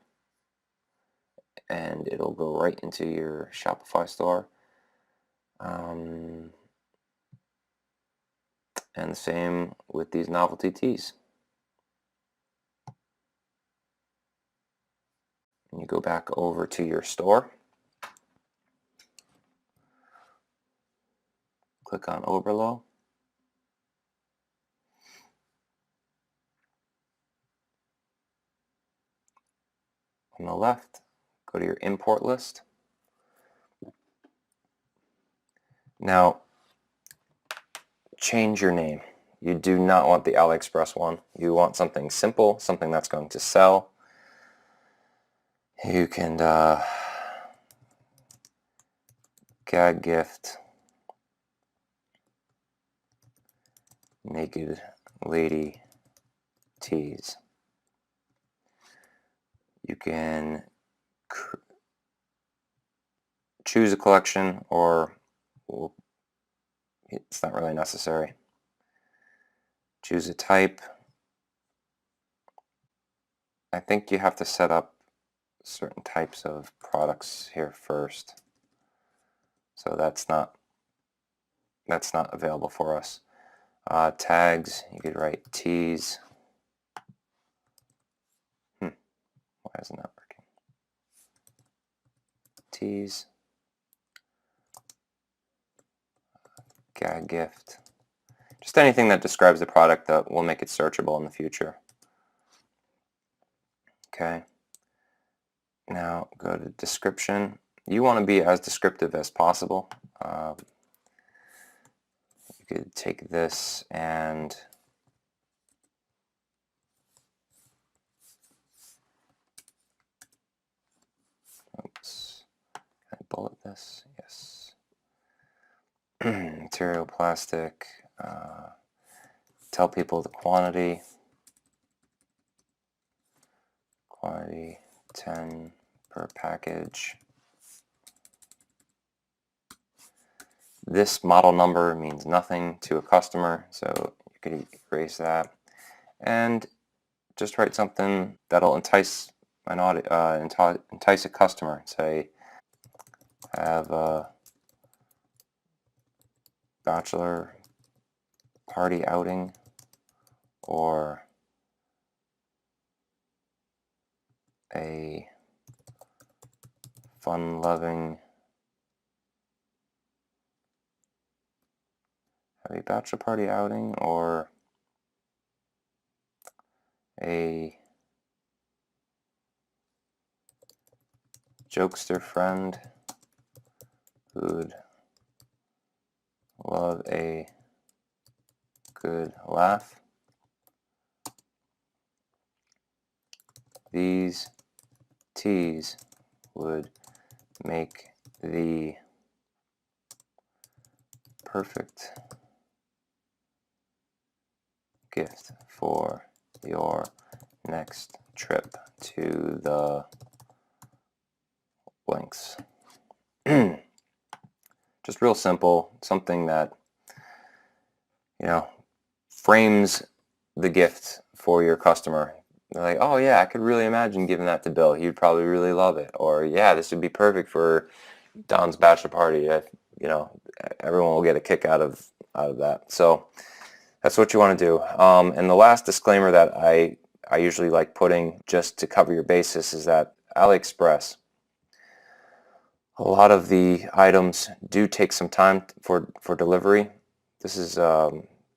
and it'll go right into your Shopify store. And the same with these novelty tees. And you go back over to your store, click on Oberlo, on the left, go to your import list. Now, change your name. You do not want the AliExpress one. You want something simple, something that's going to sell. You can gag gift naked lady tees. You can choose a collection, or it's not really necessary. Choose a type. I think you have to set up certain types of products here first. So that's not available for us. Tags, you could write tees. Why isn't that working? Tees. Gag gift. Just anything that describes the product that will make it searchable in the future. Okay. Now go to description. You want to be as descriptive as possible. You could take this and oops, can I bullet this? Yes. Material plastic. Tell people the quantity. Quantity 10 per package. This model number means nothing to a customer, so you could erase that. And just write something that'll entice entice a customer. Say, have a bachelor party outing, or a fun-loving have a bachelor party outing, or a jokester friend who'd love a good laugh. These teas would make the perfect gift for your next trip to the blanks. Just real simple, something that, you know, frames the gift for your customer. They're like, oh yeah, I could really imagine giving that to Bill. He'd probably really love it. Or yeah, this would be perfect for Don's bachelor party. You know, everyone will get a kick out of that. So that's what you want to do. And the last disclaimer that I usually like putting just to cover your basis is that AliExpress, a lot of the items do take some time for delivery. This is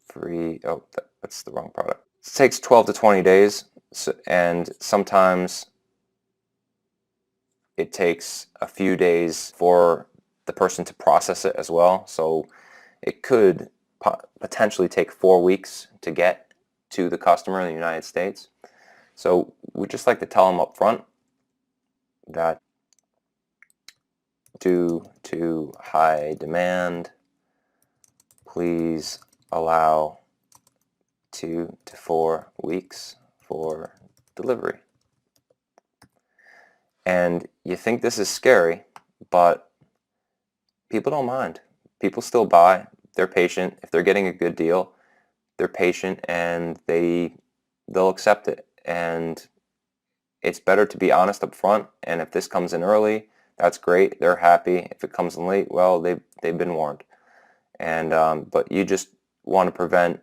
free. Oh, that's the wrong product. It takes 12 to 20 days, and sometimes it takes a few days for the person to process it as well. So it could potentially take 4 weeks to get to the customer in the United States. So we just like to tell them up front that due to high demand, please allow 2 to 4 weeks for delivery. And you think this is scary, but people don't mind. People still buy. They're patient. If they're getting a good deal, they're patient and they'll accept it. And it's better to be honest up front. And if this comes in early, that's great. They're happy. If it comes in late, well, they've been warned. And but you just want to prevent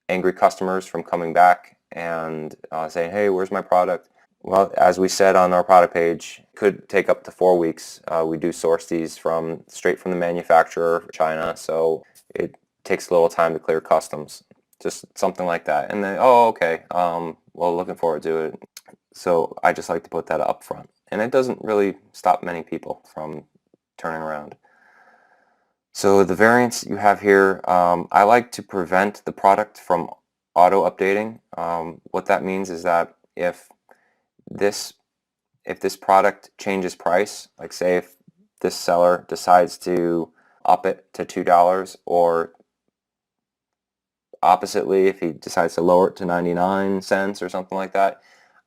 angry customers from coming back and saying, hey, where's my product? Well, as we said on our product page, it could take up to 4 weeks. We do source these straight from the manufacturer, China, so it takes a little time to clear customs. Just something like that. And then, oh, okay, well, looking forward to it. So I just like to put that up front. And it doesn't really stop many people from turning around. So the variants you have here, I like to prevent the product from auto-updating. What that means is that if this product changes price, like say if this seller decides to up it to $2, or oppositely, if he decides to lower it to 99 cents or something like that,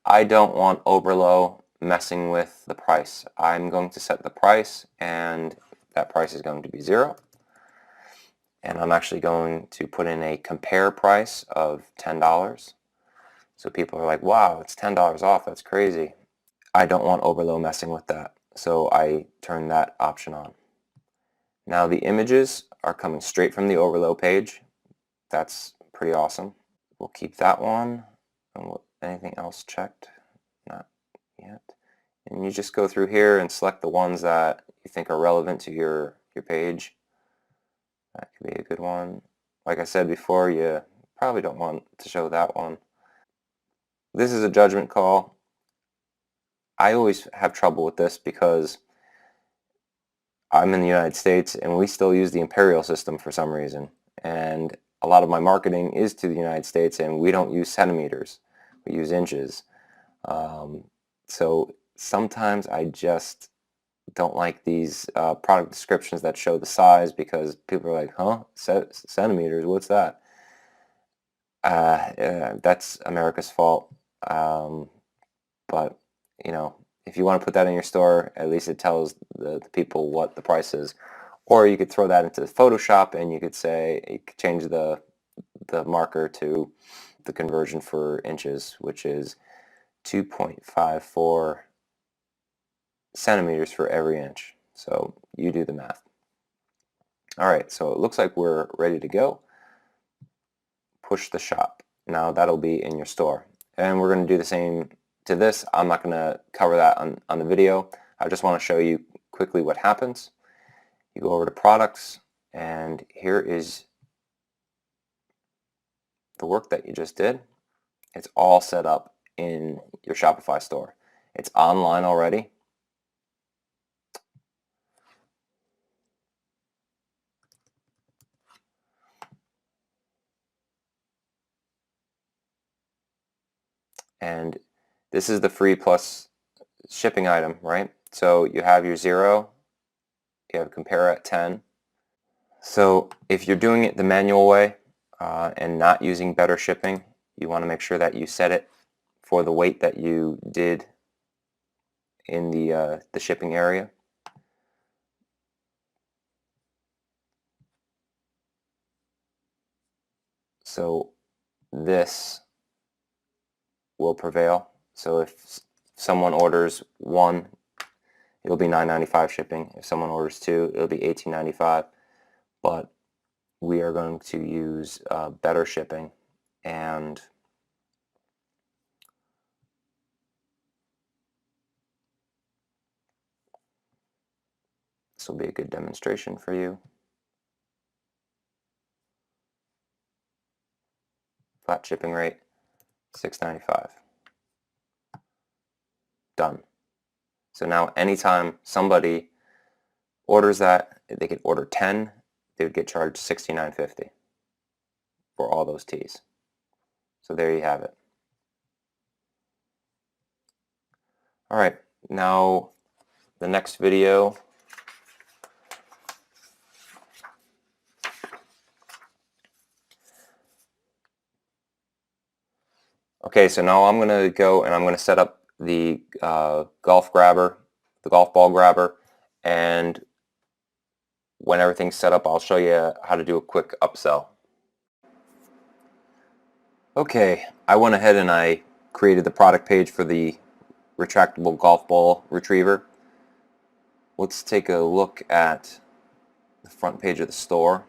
I don't want Oberlo messing with the price. I'm going to set the price, and that price is going to be 0. And I'm actually going to put in a compare price of $10. So people are like, wow, it's $10 off. That's crazy. I don't want Oberlo messing with that. So I turn that option on. Now the images are coming straight from the Oberlo page. That's pretty awesome. We'll keep that one. And anything else checked? Not yet. And you just go through here and select the ones that you think are relevant to your page. That could be a good one. Like I said before, you probably don't want to show that one. This is a judgment call. I always have trouble with this because I'm in the United States and we still use the imperial system for some reason. And a lot of my marketing is to the United States, and we don't use centimeters. We use inches. So sometimes I just don't like these product descriptions that show the size, because people are like, huh? Centimeters? What's that? That's America's fault. But, you know, if you want to put that in your store, at least it tells the people what the price is. Or you could throw that into Photoshop, and you could say, you could change the marker to the conversion for inches, which is 2.54 centimeters for every inch. So you do the math. All right, so it looks like we're ready to go. Push the shop. Now that'll be in your store. And we're going to do the same to this. I'm not going to cover that on the video. I just want to show you quickly what happens. You go over to products, and here is the work that you just did. It's all set up in your Shopify store. It's online already. And this is the free plus shipping item, right? So you have your 0, you have compare at 10. So if you're doing it the manual way and not using better shipping, you want to make sure that you set it for the weight that you did in the shipping area. So this will prevail. So if someone orders 1, it'll be $9.95 shipping. If someone orders 2, it'll be $18.95. But we are going to use better shipping, and this will be a good demonstration for you. Flat shipping rate, $6.95. Done. So now anytime somebody orders that, they could order 10, they would get charged $69.50 for all those teas. So there you have it. All right, now the next video, okay, so now I'm going to go and I'm going to set up the golf grabber, the golf ball grabber, and when everything's set up, I'll show you how to do a quick upsell. Okay, I went ahead and I created the product page for the retractable golf ball retriever. Let's take a look at the front page of the store.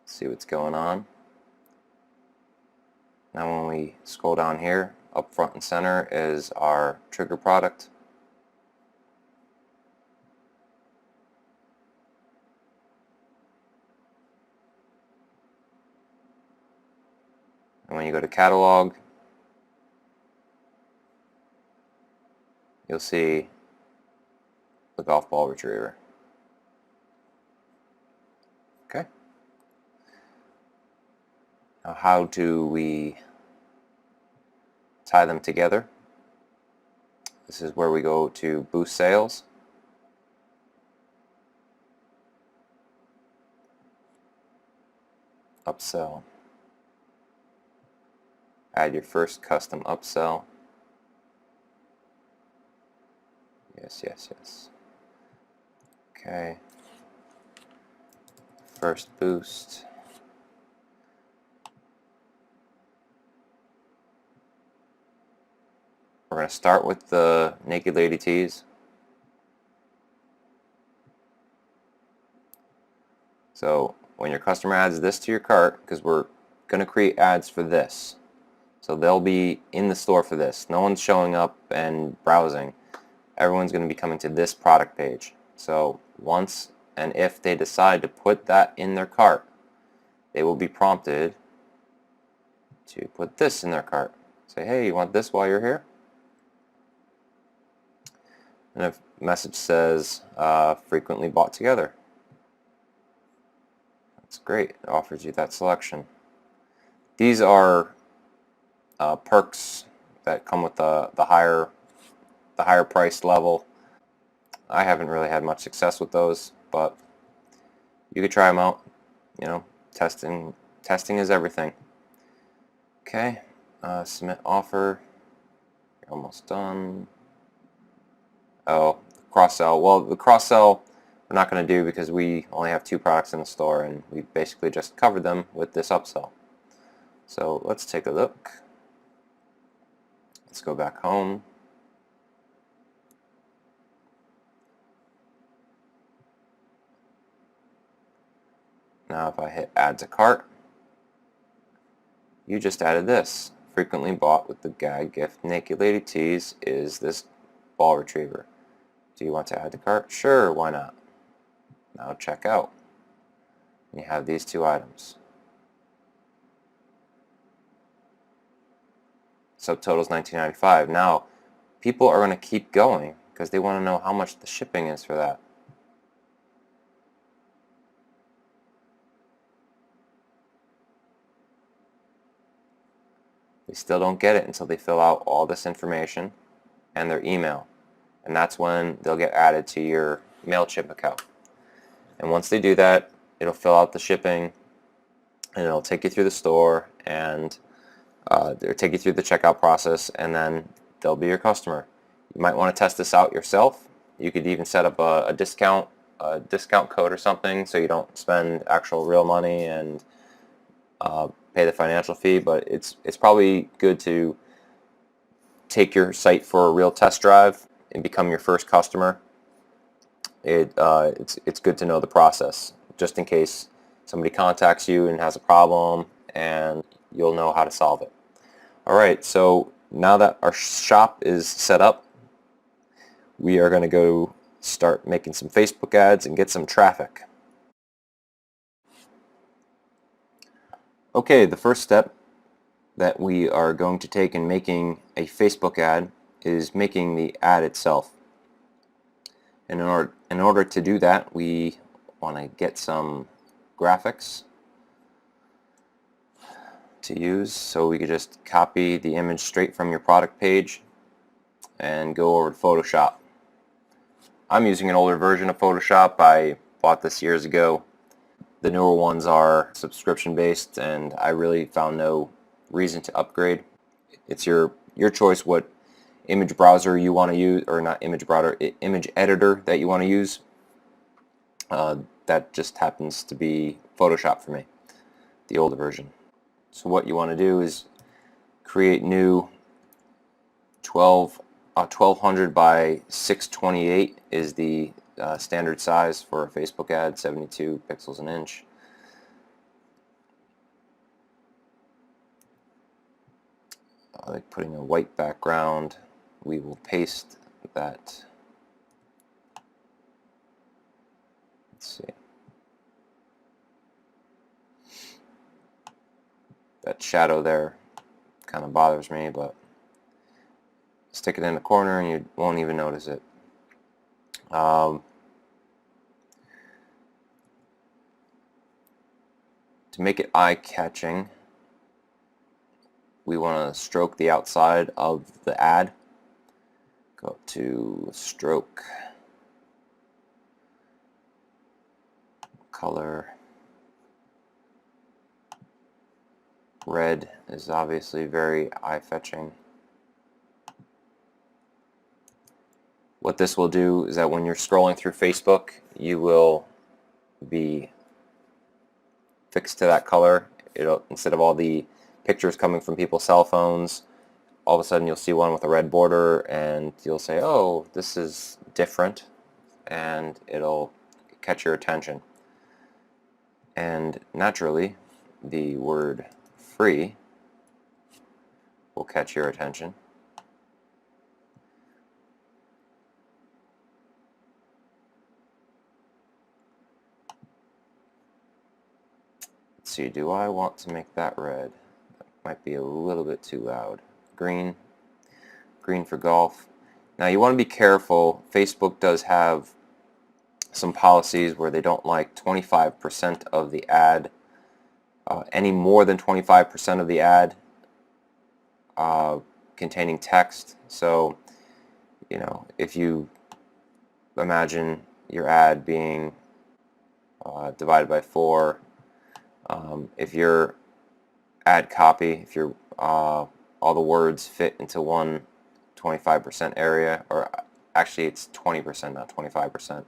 See what's going on. Now when we scroll down here, up front and center is our trigger product. And when you go to catalog, you'll see the golf ball retriever. Okay. Now how do we tie them together? This is where we go to boost sales. Upsell. Add your first custom upsell. Yes, yes, yes. Okay. First boost. We're going to start with the Naked Lady tees. So when your customer adds this to your cart, because we're going to create ads for this, so they'll be in the store for this. No one's showing up and browsing. Everyone's going to be coming to this product page. So once and if they decide to put that in their cart, they will be prompted to put this in their cart. Say, hey, you want this while you're here? And if message says frequently bought together, that's great. It offers you that selection. These are perks that come with the higher price level. I haven't really had much success with those, but you could try them out. You know, testing is everything. Okay, submit offer. You're almost done. Oh, cross-sell. Well, the cross-sell we're not going to do because we only have 2 products in the store, and we basically just covered them with this upsell. So let's take a look. Let's go back home. Now if I hit add to cart, you just added this. Frequently bought with the gag gift Naked Lady tees is this ball retriever. Do you want to add to cart? Sure, why not? Now check out. You have these 2 items. Subtotal is $19.95. Now, people are going to keep going because they want to know how much the shipping is for that. They still don't get it until they fill out all this information and their email. And that's when they'll get added to your MailChimp account. And once they do that, it'll fill out the shipping, and it'll take you through the store, and they'll take you through the checkout process, and then they'll be your customer. You might want to test this out yourself. You could even set up a discount code or something, so you don't spend actual real money and pay the financial fee. But it's probably good to take your site for a real test drive and become your first customer. It's good to know the process, just in case somebody contacts you and has a problem, and you'll know how to solve it. Alright, so now that our shop is set up, we are going to go start making some Facebook ads and get some traffic. Okay, the first step that we are going to take in making a Facebook ad is making the ad itself. And in order to do that, we want to get some graphics to use. So we could just copy the image straight from your product page and go over to Photoshop. I'm using an older version of Photoshop. I bought this years ago. The newer ones are subscription based, and I really found no reason to upgrade. It's your choice what image browser you want to use, or not image browser, image editor that you want to use. That just happens to be Photoshop for me, the older version. So what you want to do is create new 1200 by 628 is the standard size for a Facebook ad, 72 pixels an inch. I like putting a white background. We will paste that. Let's see. That shadow there kind of bothers me, but stick it in the corner and you won't even notice it. To make it eye-catching, we want to stroke the outside of the ad. Go up to stroke, color. Red is obviously very eye-fetching. What this will do is that when you're scrolling through Facebook, you will be fixed to that color. It'll, instead of all the pictures coming from people's cell phones, all of a sudden you'll see one with a red border, and you'll say, oh, this is different, and it'll catch your attention. And naturally, the word free will catch your attention. Let's see, do I want to make that red? That might be a little bit too loud. Green for golf. Now you want to be careful. Facebook does have some policies where they don't like 25% of the ad, any more than 25% of the ad containing text. So, you know, if you imagine your ad being divided by 4, if your ad copy, if your all the words fit into one 25% area, or actually it's 20%, not 25%,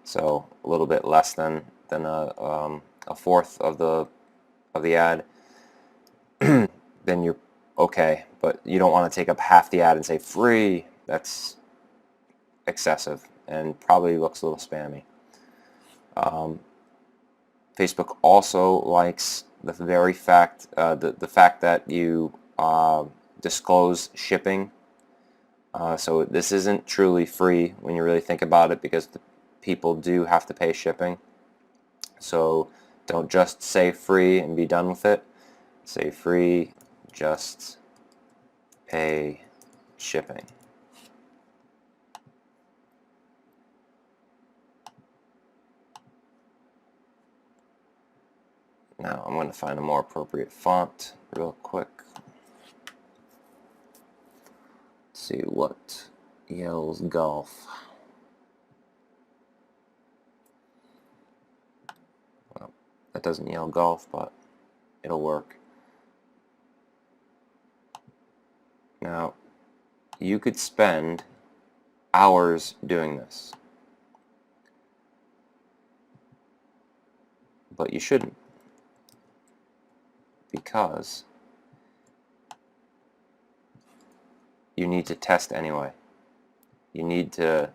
so a little bit less than a fourth of the ad, then you're okay. But you don't want to take up half the ad and say free. That's excessive and probably looks a little spammy. Facebook also likes the very fact, the fact that you disclose shipping. So this isn't truly free when you really think about it, because the people do have to pay shipping. So don't just say free and be done with it. Say free, just pay shipping. Now I'm going to find a more appropriate font real quick. see what yells golf. Well, that doesn't yell golf, but it'll work. Now, you could spend hours doing this, but you shouldn't, because you need to test anyway. You need to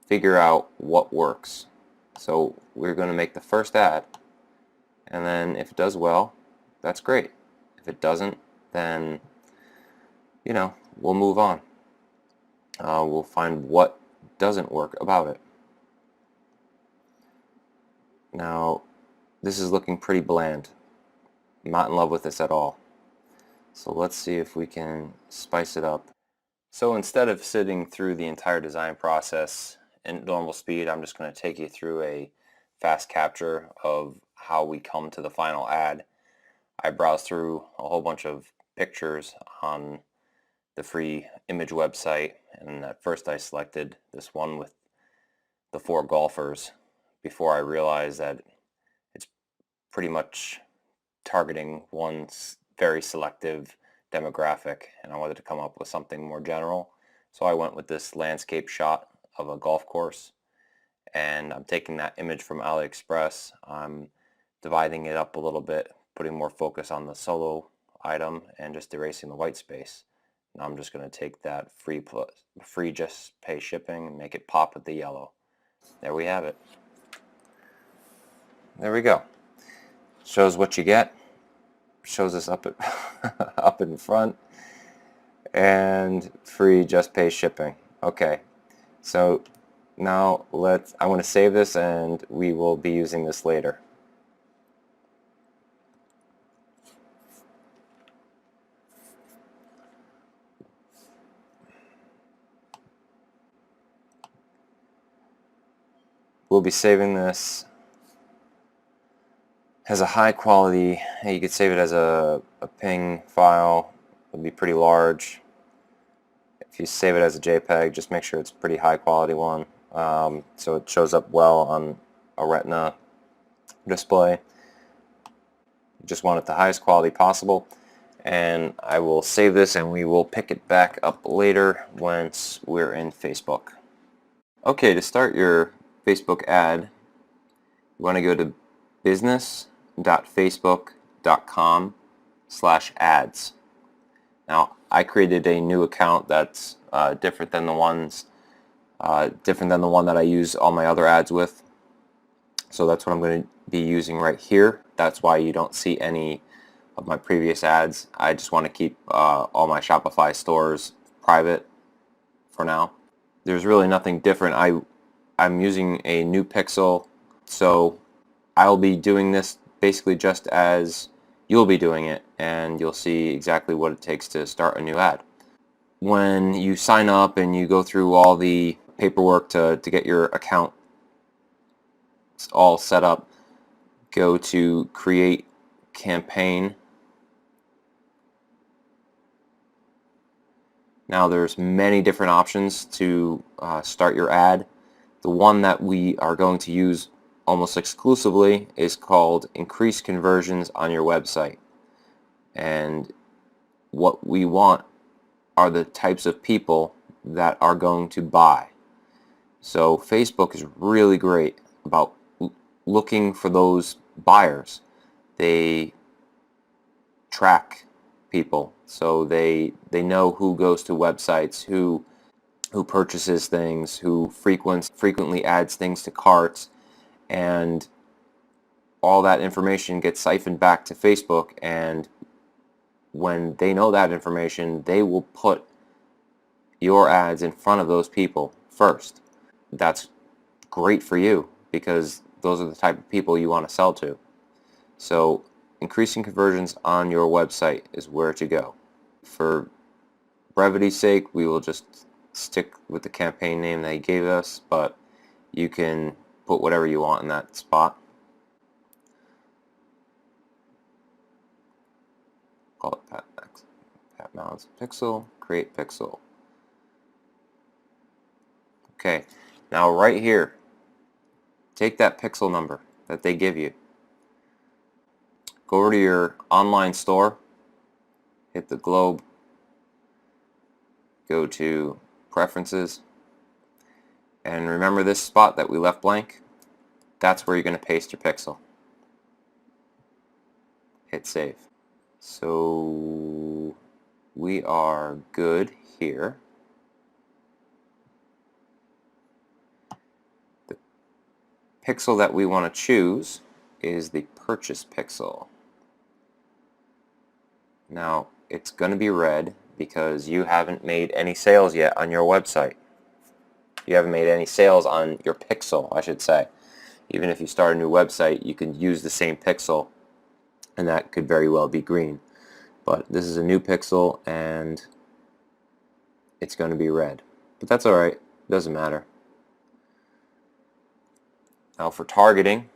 figure out what works. So we're going to make the first ad, and then if it does well, that's great. If it doesn't, then we'll move on. We'll find what doesn't work about it. Now, this is looking pretty bland. I'm not in love with this at all. So let's see if we can spice it up. So instead of sitting through the entire design process in normal speed, I'm just going to take you through a fast capture of how we come to the final ad. I browsed through a whole bunch of pictures on the free image website, and at first I selected this one with the 4 golfers before I realized that it's pretty much targeting one very selective demographic, and I wanted to come up with something more general. So I went with this landscape shot of a golf course, and I'm taking that image from AliExpress. I'm dividing it up a little bit, putting more focus on the solo item and just erasing the white space. Now I'm just going to take that free just pay shipping and make it pop with the yellow. There we have it. There we go. Shows what you get. Shows us up up in front, and free just pay shipping. Okay, so now I want to save this, and we will be using this later. We'll be saving this as a high quality. You could save it as a PNG file. It'll be pretty large. If you save it as a JPEG, just make sure it's a pretty high quality one, so it shows up well on a Retina display. You just want it the highest quality possible, and I will save this and we will pick it back up later once we're in Facebook. Okay, to start your Facebook ad, you want to go to business.facebook.com/ads. Now, I created a new account that's different than the one that I use all my other ads with. So that's what I'm going to be using right here. That's why you don't see any of my previous ads. I just want to keep all my Shopify stores private for now. There's really nothing different. I'm using a new pixel, so I'll be doing this basically just as you'll be doing it, and you'll see exactly what it takes to start a new ad. When you sign up and you go through all the paperwork to get your account all set up, go to Create Campaign. Now there's many different options to start your ad. The one that we are going to use almost exclusively is called Increase Conversions on Your Website. And what we want are the types of people that are going to buy. So Facebook is really great about looking for those buyers. They track people, so they know who goes to websites, who purchases things, who frequently adds things to carts, and all that information gets siphoned back to Facebook, and when they know that information, they will put your ads in front of those people first. That's great for you because those are the type of people you want to sell to. So increasing conversions on your website is where to go. For brevity's sake, we will just stick with the campaign name that he gave us, but you can put whatever you want in that spot. Call it Pat Balance pixel, create pixel. Okay, now right here, take that pixel number that they give you. Go over to your online store, hit the globe, go to preferences, and remember this spot that we left blank? That's where you're going to paste your pixel. Hit save. So we are good here. The pixel that we want to choose is the purchase pixel. Now it's going to be red because you haven't made any sales yet on your website. You haven't made any sales on your pixel, I should say. Even if you start a new website, you can use the same pixel, and that could very well be green. But this is a new pixel, and it's going to be red. But that's alright, doesn't matter. Now for targeting,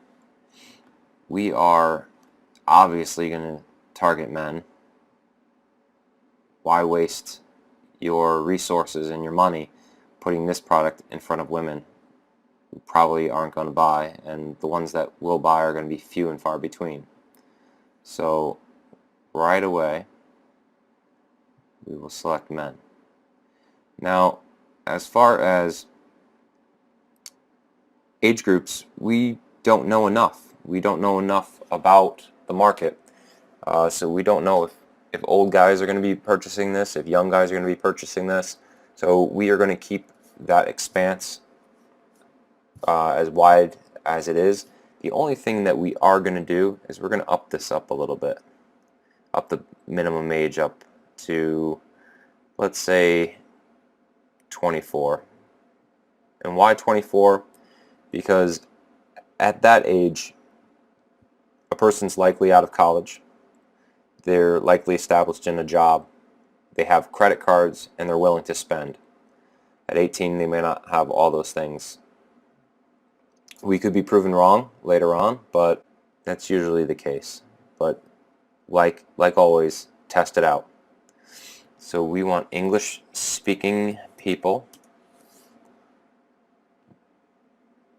we are obviously going to target men. Why waste your resources and your money putting this product in front of women who probably aren't going to buy, and the ones that will buy are going to be few and far between. So right away we will select men. Now as far as age groups, we don't know enough. We don't know enough about the market. So we don't know if old guys are going to be purchasing this, if young guys are going to be purchasing this. So we are going to keep that expanse as wide as it is. The only thing that we are going to do is we're going to up this up a little bit. Up the minimum age up to, let's say, 24. And why 24? Because at that age, a person's likely out of college. They're likely established in a job. They have credit cards and they're willing to spend. At 18, they may not have all those things. We could be proven wrong later on, but that's usually the case. But like always, test it out. So we want English-speaking people,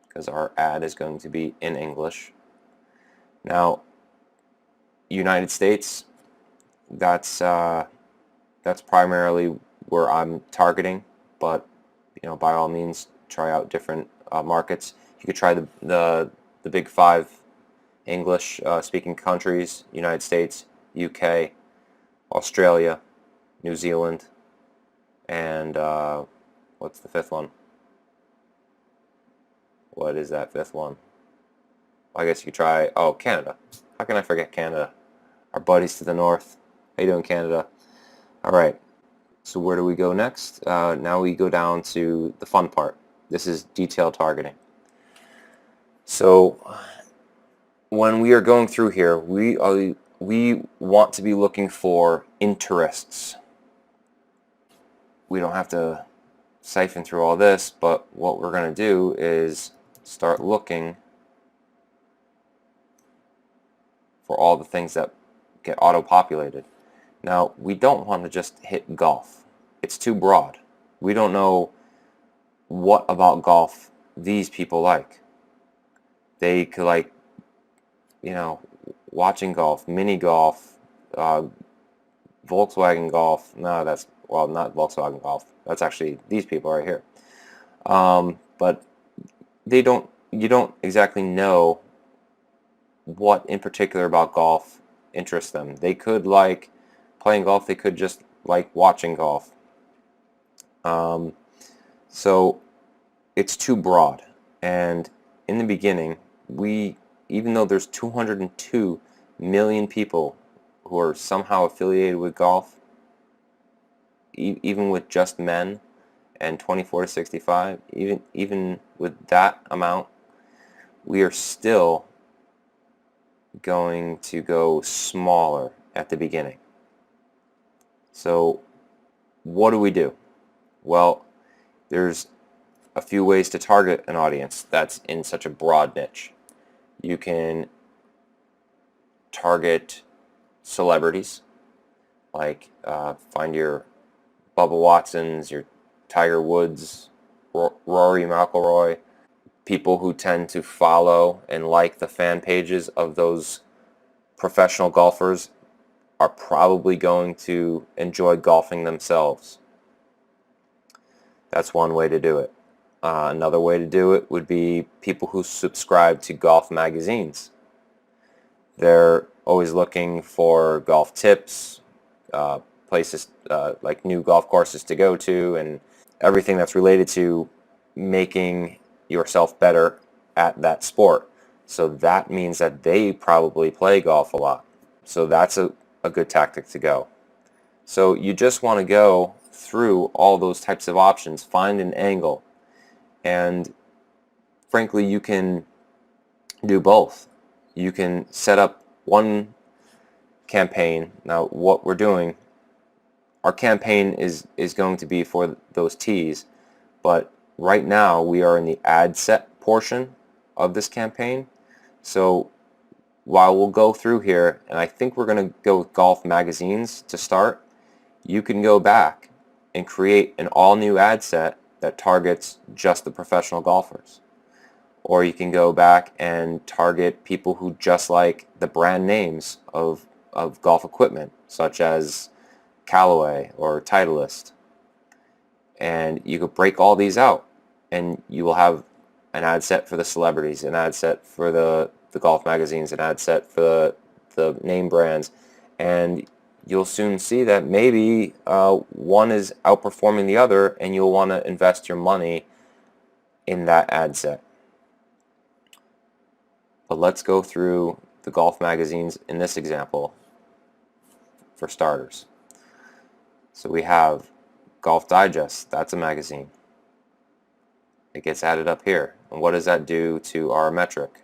because our ad is going to be in English. Now, United States, that's primarily where I'm targeting, but by all means, try out different markets. You could try the big 5 English speaking countries: United States, UK, Australia, New Zealand, and what's the 5th one? What is that 5th one? Well, I guess you could try, Canada. How can I forget Canada? Our buddies to the north. How you doing, Canada? Alright, so where do we go next? Now we go down to the fun part. This is detailed targeting. So when we are going through here, we want to be looking for interests. We don't have to siphon through all this, but what we're going to do is start looking for all the things that get auto-populated. Now, we don't want to just hit golf. It's too broad. We don't know what about golf these people like. They could like, watching golf, mini golf, Volkswagen golf. No, that's, well, not Volkswagen golf. That's actually these people right here. But you don't exactly know what in particular about golf interests them. They could like playing golf. They could just like watching golf. So it's too broad. And in the beginning, even though there's 202 million people who are somehow affiliated with golf, even with just men and 24 to 65, even with that amount, we are still going to go smaller at the beginning. So what do we do? Well, there's a few ways to target an audience that's in such a broad niche. You can target celebrities. like find your Bubba Watsons, your Tiger Woods, Rory McIlroy, people who tend to follow and like the fan pages of those professional golfers are probably going to enjoy golfing themselves. That's one way to do it. Another way to do it would be people who subscribe to golf magazines. They're always looking for golf tips, uh, places like new golf courses to go to, and everything that's related to making yourself better at that sport. So that means that they probably play golf a lot. So that's a good tactic to go. So you just want to go through all those types of options, find an angle, and frankly, you can do both. You can set up one campaign. Now, what we're doing, our campaign is going to be for those tees, but right now we are in the ad set portion of this campaign. So while we'll go through here, and I think we're going to go with golf magazines to start, you can go back and create an all-new ad set that targets just the professional golfers. Or you can go back and target people who just like the brand names of golf equipment, such as Callaway or Titleist. And you could break all these out, and you will have an ad set for the celebrities, an ad set for the golf magazines, an ad set for the name brands, and you'll soon see that maybe one is outperforming the other, and you'll want to invest your money in that ad set. But let's go through the golf magazines in this example for starters. So we have Golf Digest, that's a magazine. It gets added up here. And what does that do to our metric?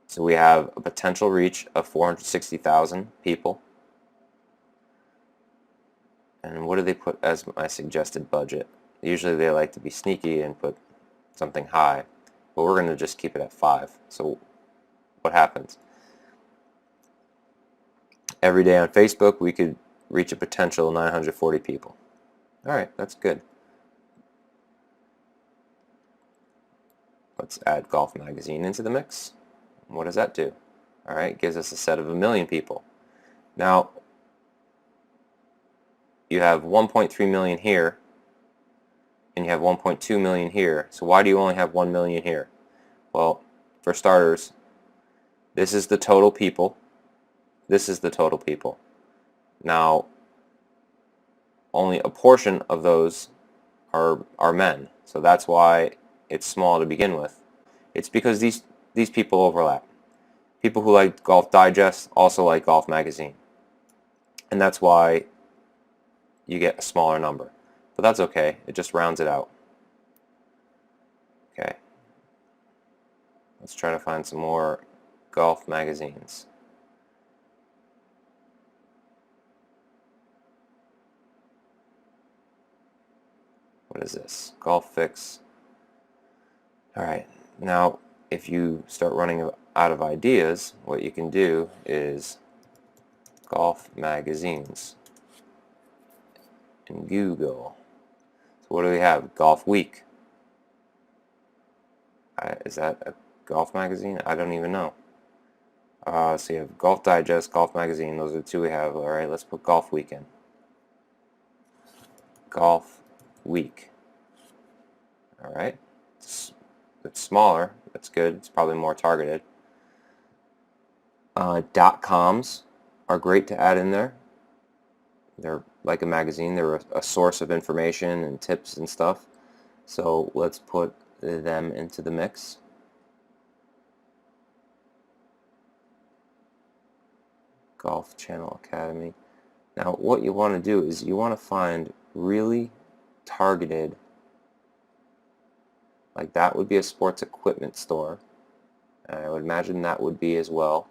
So we have a potential reach of 460,000 people. And what do they put as my suggested budget? Usually they like to be sneaky and put something high, but we're going to just keep it at 5. So what happens? Every day on Facebook we could reach a potential 940 people. Alright, that's good. Let's add Golf Magazine into the mix. What does that do? Alright, it gives us a set of 1 million people. Now, you have 1.3 million here, and you have 1.2 million here. So why do you only have 1 million here? Well, for starters, this is the total people. This is the total people. Now, only a portion of those are men. So that's why it's small to begin with. It's because these people overlap. People who like Golf Digest also like Golf Magazine. And that's why you get a smaller number. But that's okay. It just rounds it out. Okay. Let's try to find some more golf magazines. What is this? Golf Fix. Alright, now if you start running out of ideas, what you can do is golf magazines in Google. So what do we have? Golf Week. Is that a golf magazine? I don't even know. So you have Golf Digest, Golf Magazine. Those are the two we have. Alright, let's put Golf Week in. Golf Week. Alright. It's smaller. That's good. It's probably more targeted. .coms are great to add in there. They're like a magazine. They're a source of information and tips and stuff. So let's put them into the mix. Golf Channel Academy. Now what you want to do is you want to find really targeted, like that would be a sports equipment store. I would imagine that would be as well.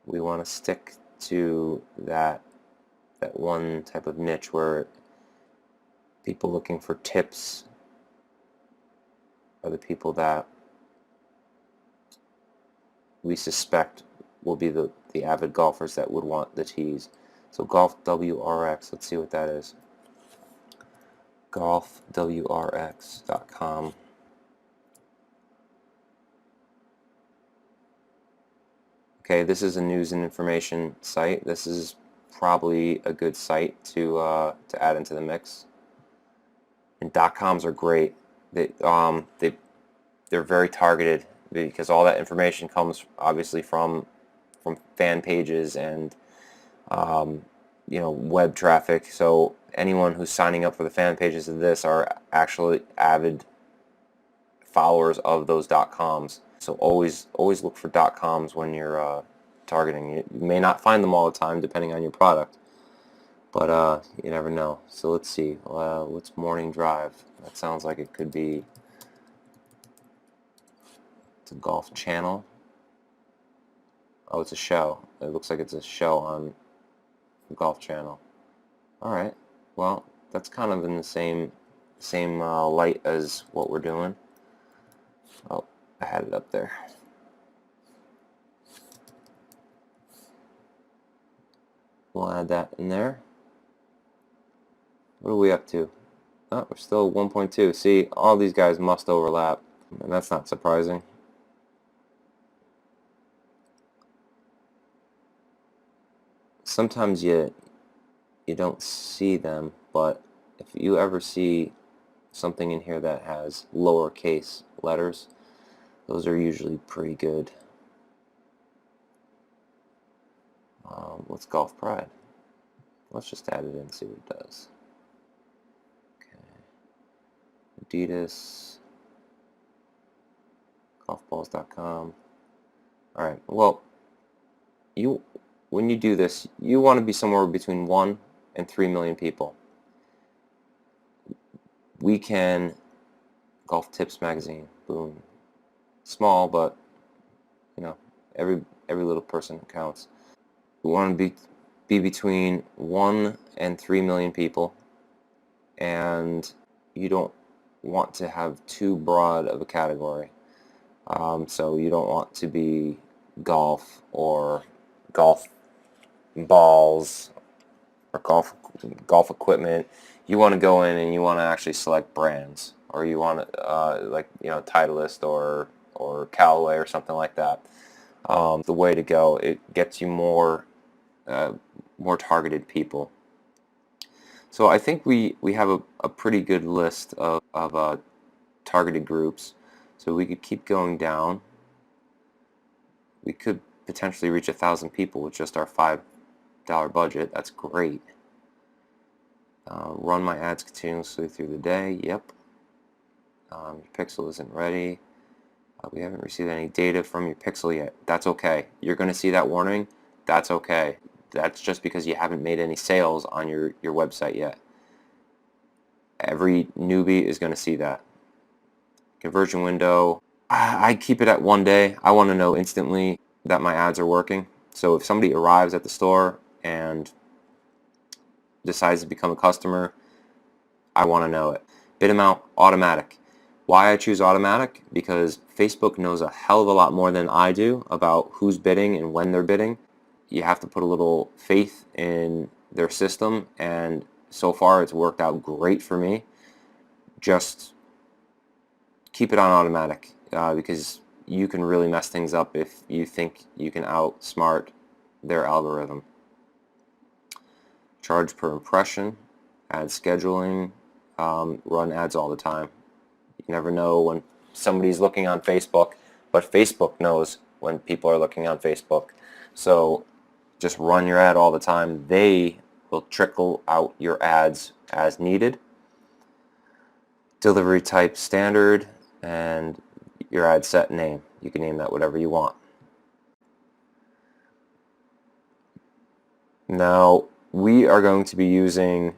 We want to stick to that one type of niche where people looking for tips are the people that we suspect will be the the avid golfers that would want the tees. So Golf WRX, let's see what that is. golfwrx.com. Okay, this is a news and information site. This is probably a good site to add into the mix. And .coms are great. They're very targeted because all that information comes obviously from fan pages and web traffic. So anyone who's signing up for the fan pages of this are actually avid followers of those .coms. So always look for .coms when you're targeting. You may not find them all the time depending on your product, but you never know. So let's see. What's Morning Drive? That sounds like it could be. It's a golf channel. Oh, it's a show. It looks like it's a show on the Golf Channel. All right. Well, that's kind of in the same light as what we're doing. Oh, I had it up there. We'll add that in there. What are we up to? Oh, we're still 1.2. See, all these guys must overlap, and that's not surprising. Sometimes you don't see them, but if you ever see something in here that has lowercase letters, those are usually pretty good. What's Golf Pride? Let's just add it in and see what it does. Okay. Adidas, golfballs.com. Alright, well, when you do this, you want to be somewhere between 1 and 3 million people. We can, Golf Tips Magazine, boom. Small, but every little person counts. We want to be between 1 and 3 million people, and you don't want to have too broad of a category. So you don't want to be golf or golf balls or golf equipment. You want to go in and you want to actually select brands, or you want to Titleist or Callaway or something like that. The way to go. It gets you more targeted people. So I think we have a pretty good list of targeted groups. So we could keep going down. We could potentially reach 1,000 people with just our $5 budget. That's great. Run my ads continuously through the day. Yep. Your pixel isn't ready. We haven't received any data from your pixel yet. That's okay. You're going to see that warning. That's okay. That's just because you haven't made any sales on your website yet. Every newbie is going to see that. Conversion window, I keep it at 1 day. I want to know instantly that my ads are working. So if somebody arrives at the store and decides to become a customer, I want to know it. Bid amount, automatic. Why I choose automatic? Because Facebook knows a hell of a lot more than I do about who's bidding and when they're bidding. You have to put a little faith in their system, and so far it's worked out great for me. Just keep it on automatic because you can really mess things up if you think you can outsmart their algorithm. Charge per impression, ad scheduling, run ads all the time. You never know when somebody's looking on Facebook, but Facebook knows when people are looking on Facebook. So just run your ad all the time. They will trickle out your ads as needed. Delivery type standard, and your ad set name. You can name that whatever you want. Now we are going to be using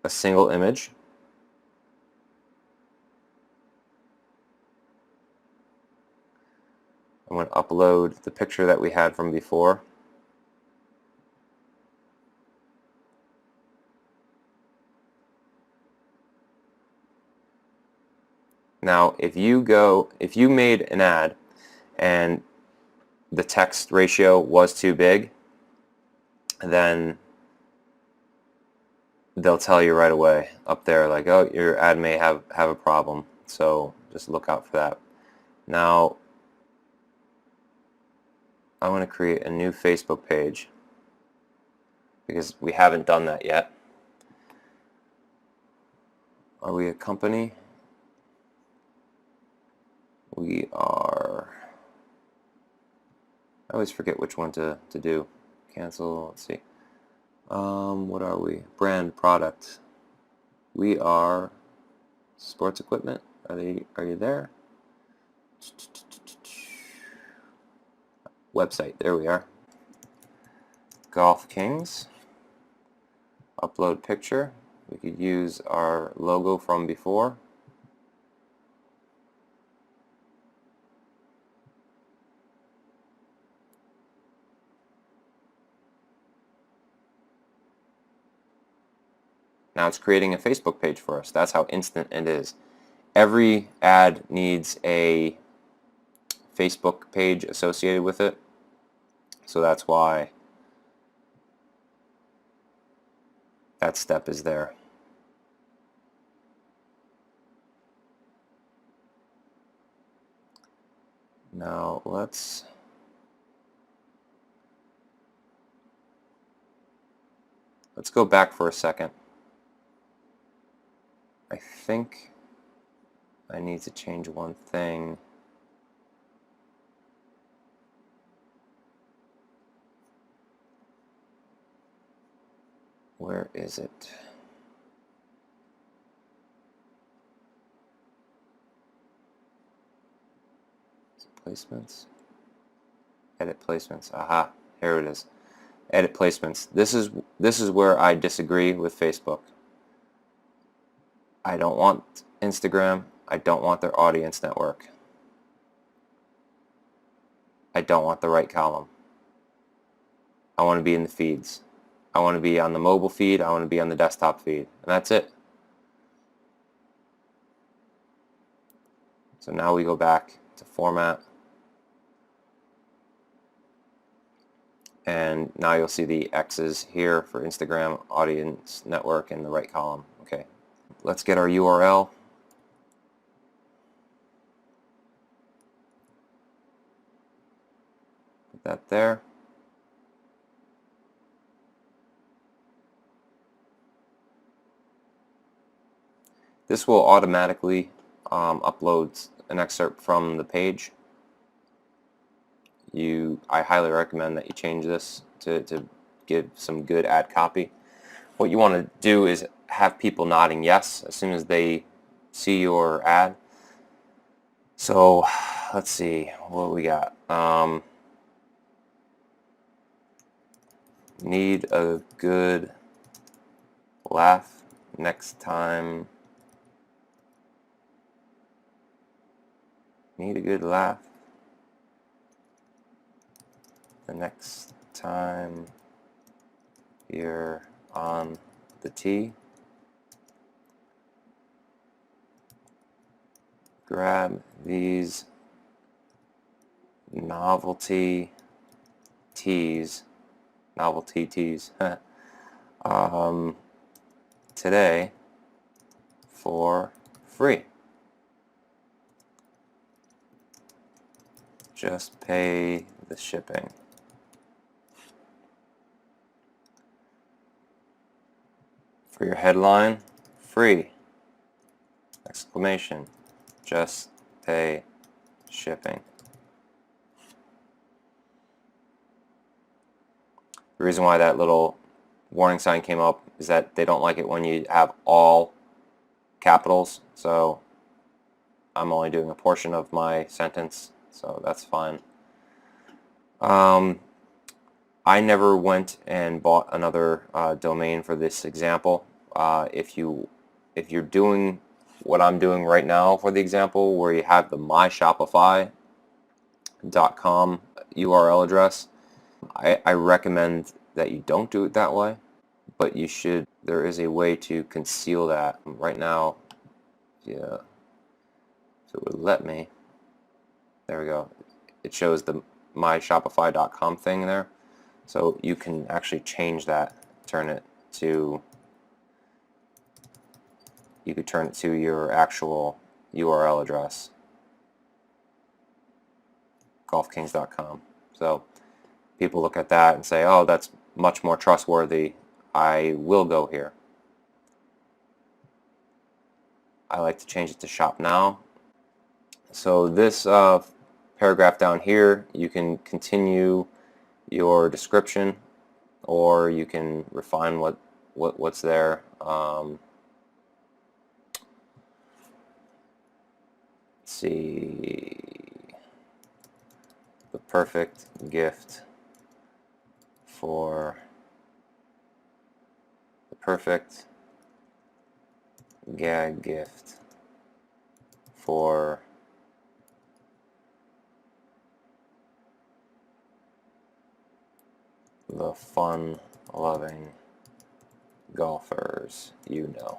a single image. I'm going to upload the picture that we had from before. Now if you made an ad and the text ratio was too big, then they'll tell you right away up there, like, oh, your ad may have a problem, so just look out for that. Now I want to create a new Facebook page because we haven't done that yet. Are we a company? We are. I always forget which one to do. Cancel. Let's see. What are we? Brand, product. We are sports equipment. Are you there? Website. There we are. Golf Kings. Upload picture. We could use our logo from before. Now it's creating a Facebook page for us. That's how instant it is. Every ad needs a Facebook page associated with it. So that's why that step is there. Now let's go back for a second. I think I need to change one thing. Where is it? Placements. Edit placements. Aha, here it is. Edit placements. This is where I disagree with Facebook. I don't want Instagram. I don't want their audience network. I don't want the right column. I want to be in the feeds. I want to be on the mobile feed. I want to be on the desktop feed. And that's it. So now we go back to format. And now you'll see the X's here for Instagram, audience network, and the right column. Okay. Let's get our URL. Put that there. This will automatically upload an excerpt from the page. I highly recommend that you change this to give some good ad copy. What you want to do is have people nodding yes as soon as they see your ad. So let's see what we got. Need a good laugh next time. Need a good laugh the next time you're on the tee. Grab these novelty tees today for free. Just pay the shipping. For your headline, free! Exclamation. Just pay shipping. The reason why that little warning sign came up is that they don't like it when you have all capitals, so I'm only doing a portion of my sentence, so that's fine. I never went and bought another domain for this example. If you're doing what I'm doing right now for the example, where you have the myshopify.com URL address, I recommend that you don't do it that way, but you should. There is a way to conceal that. Right now, yeah, if it would let me, there we go. It shows the my Shopify.com thing there. So you can actually change that, turn it to, you could turn it to your actual URL address, golfkings.com. So people look at that and say, oh, that's much more trustworthy. I will go here. I like to change it to shop now. So this paragraph down here, you can continue your description, or you can refine what's there. Let's see, the perfect gift for the perfect gag gift for the fun-loving golfers you know.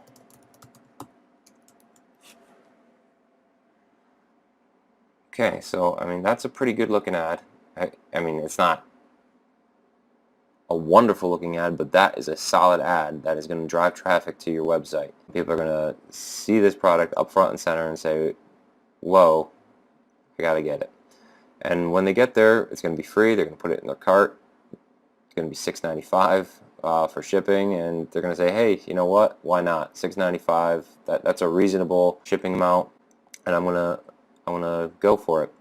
Okay, so I mean that's a pretty good looking ad. I mean it's not a wonderful looking ad, but that is a solid ad that is going to drive traffic to your website. People are going to see this product up front and center and say, whoa, I gotta get it. And when they get there, it's going to be free. They're going to put it in their cart. It's going to be $6.95 for shipping, and they're going to say, hey, you know what, why not? $6.95, that's a reasonable shipping amount, and I'm gonna go for it.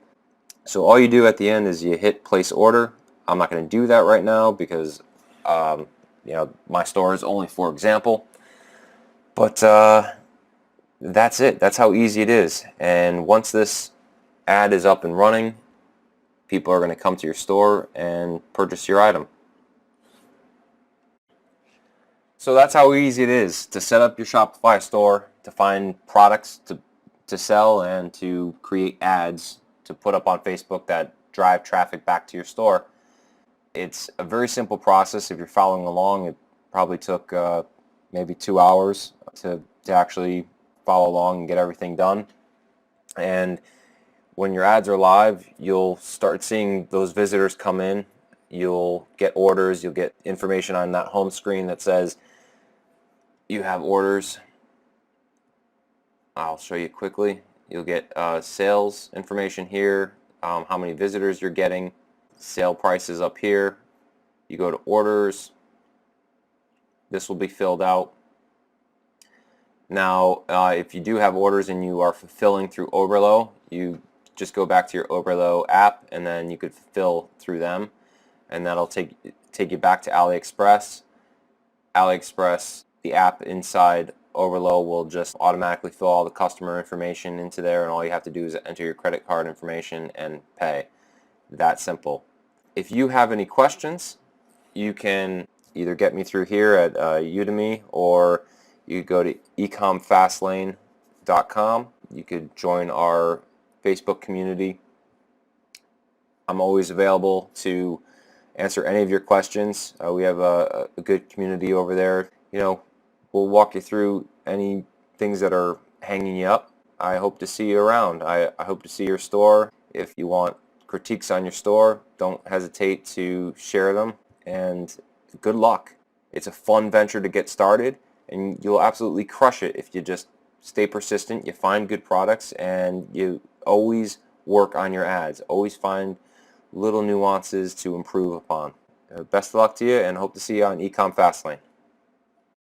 So all you do at the end is you hit place order. I'm not going to do that right now because my store is only for example, but that's it. That's how easy it is. And once this ad is up and running, people are going to come to your store and purchase your item. So that's how easy it is to set up your Shopify store, to find products to sell, and to create ads to put up on Facebook that drive traffic back to your store. It's a very simple process. If you're following along, it probably took maybe 2 hours to actually follow along and get everything done. And when your ads are live, you'll start seeing those visitors come in. You'll get orders. You'll get information on that home screen that says you have orders. I'll show you quickly. You'll get sales information here, how many visitors you're getting, sale prices up here. You go to orders. This will be filled out. Now, if you do have orders and you are fulfilling through Oberlo, you just go back to your Oberlo app, and then you could fulfill through them, and that'll take you back to AliExpress. AliExpress, the app inside Oberlo, will just automatically fill all the customer information into there, and all you have to do is enter your credit card information and pay. That simple. If you have any questions, you can either get me through here at Udemy, or you go to ecomfastlane.com. You could join our Facebook community. I'm always available to answer any of your questions. We have a good community over there. We'll walk you through any things that are hanging you up. I hope to see you around. I hope to see your store. If you want critiques on your store, don't hesitate to share them, and good luck. It's a fun venture to get started, and you'll absolutely crush it if you just stay persistent, you find good products, and you always work on your ads. Always find little nuances to improve upon. Best of luck to you, and hope to see you on Ecom Fastlane.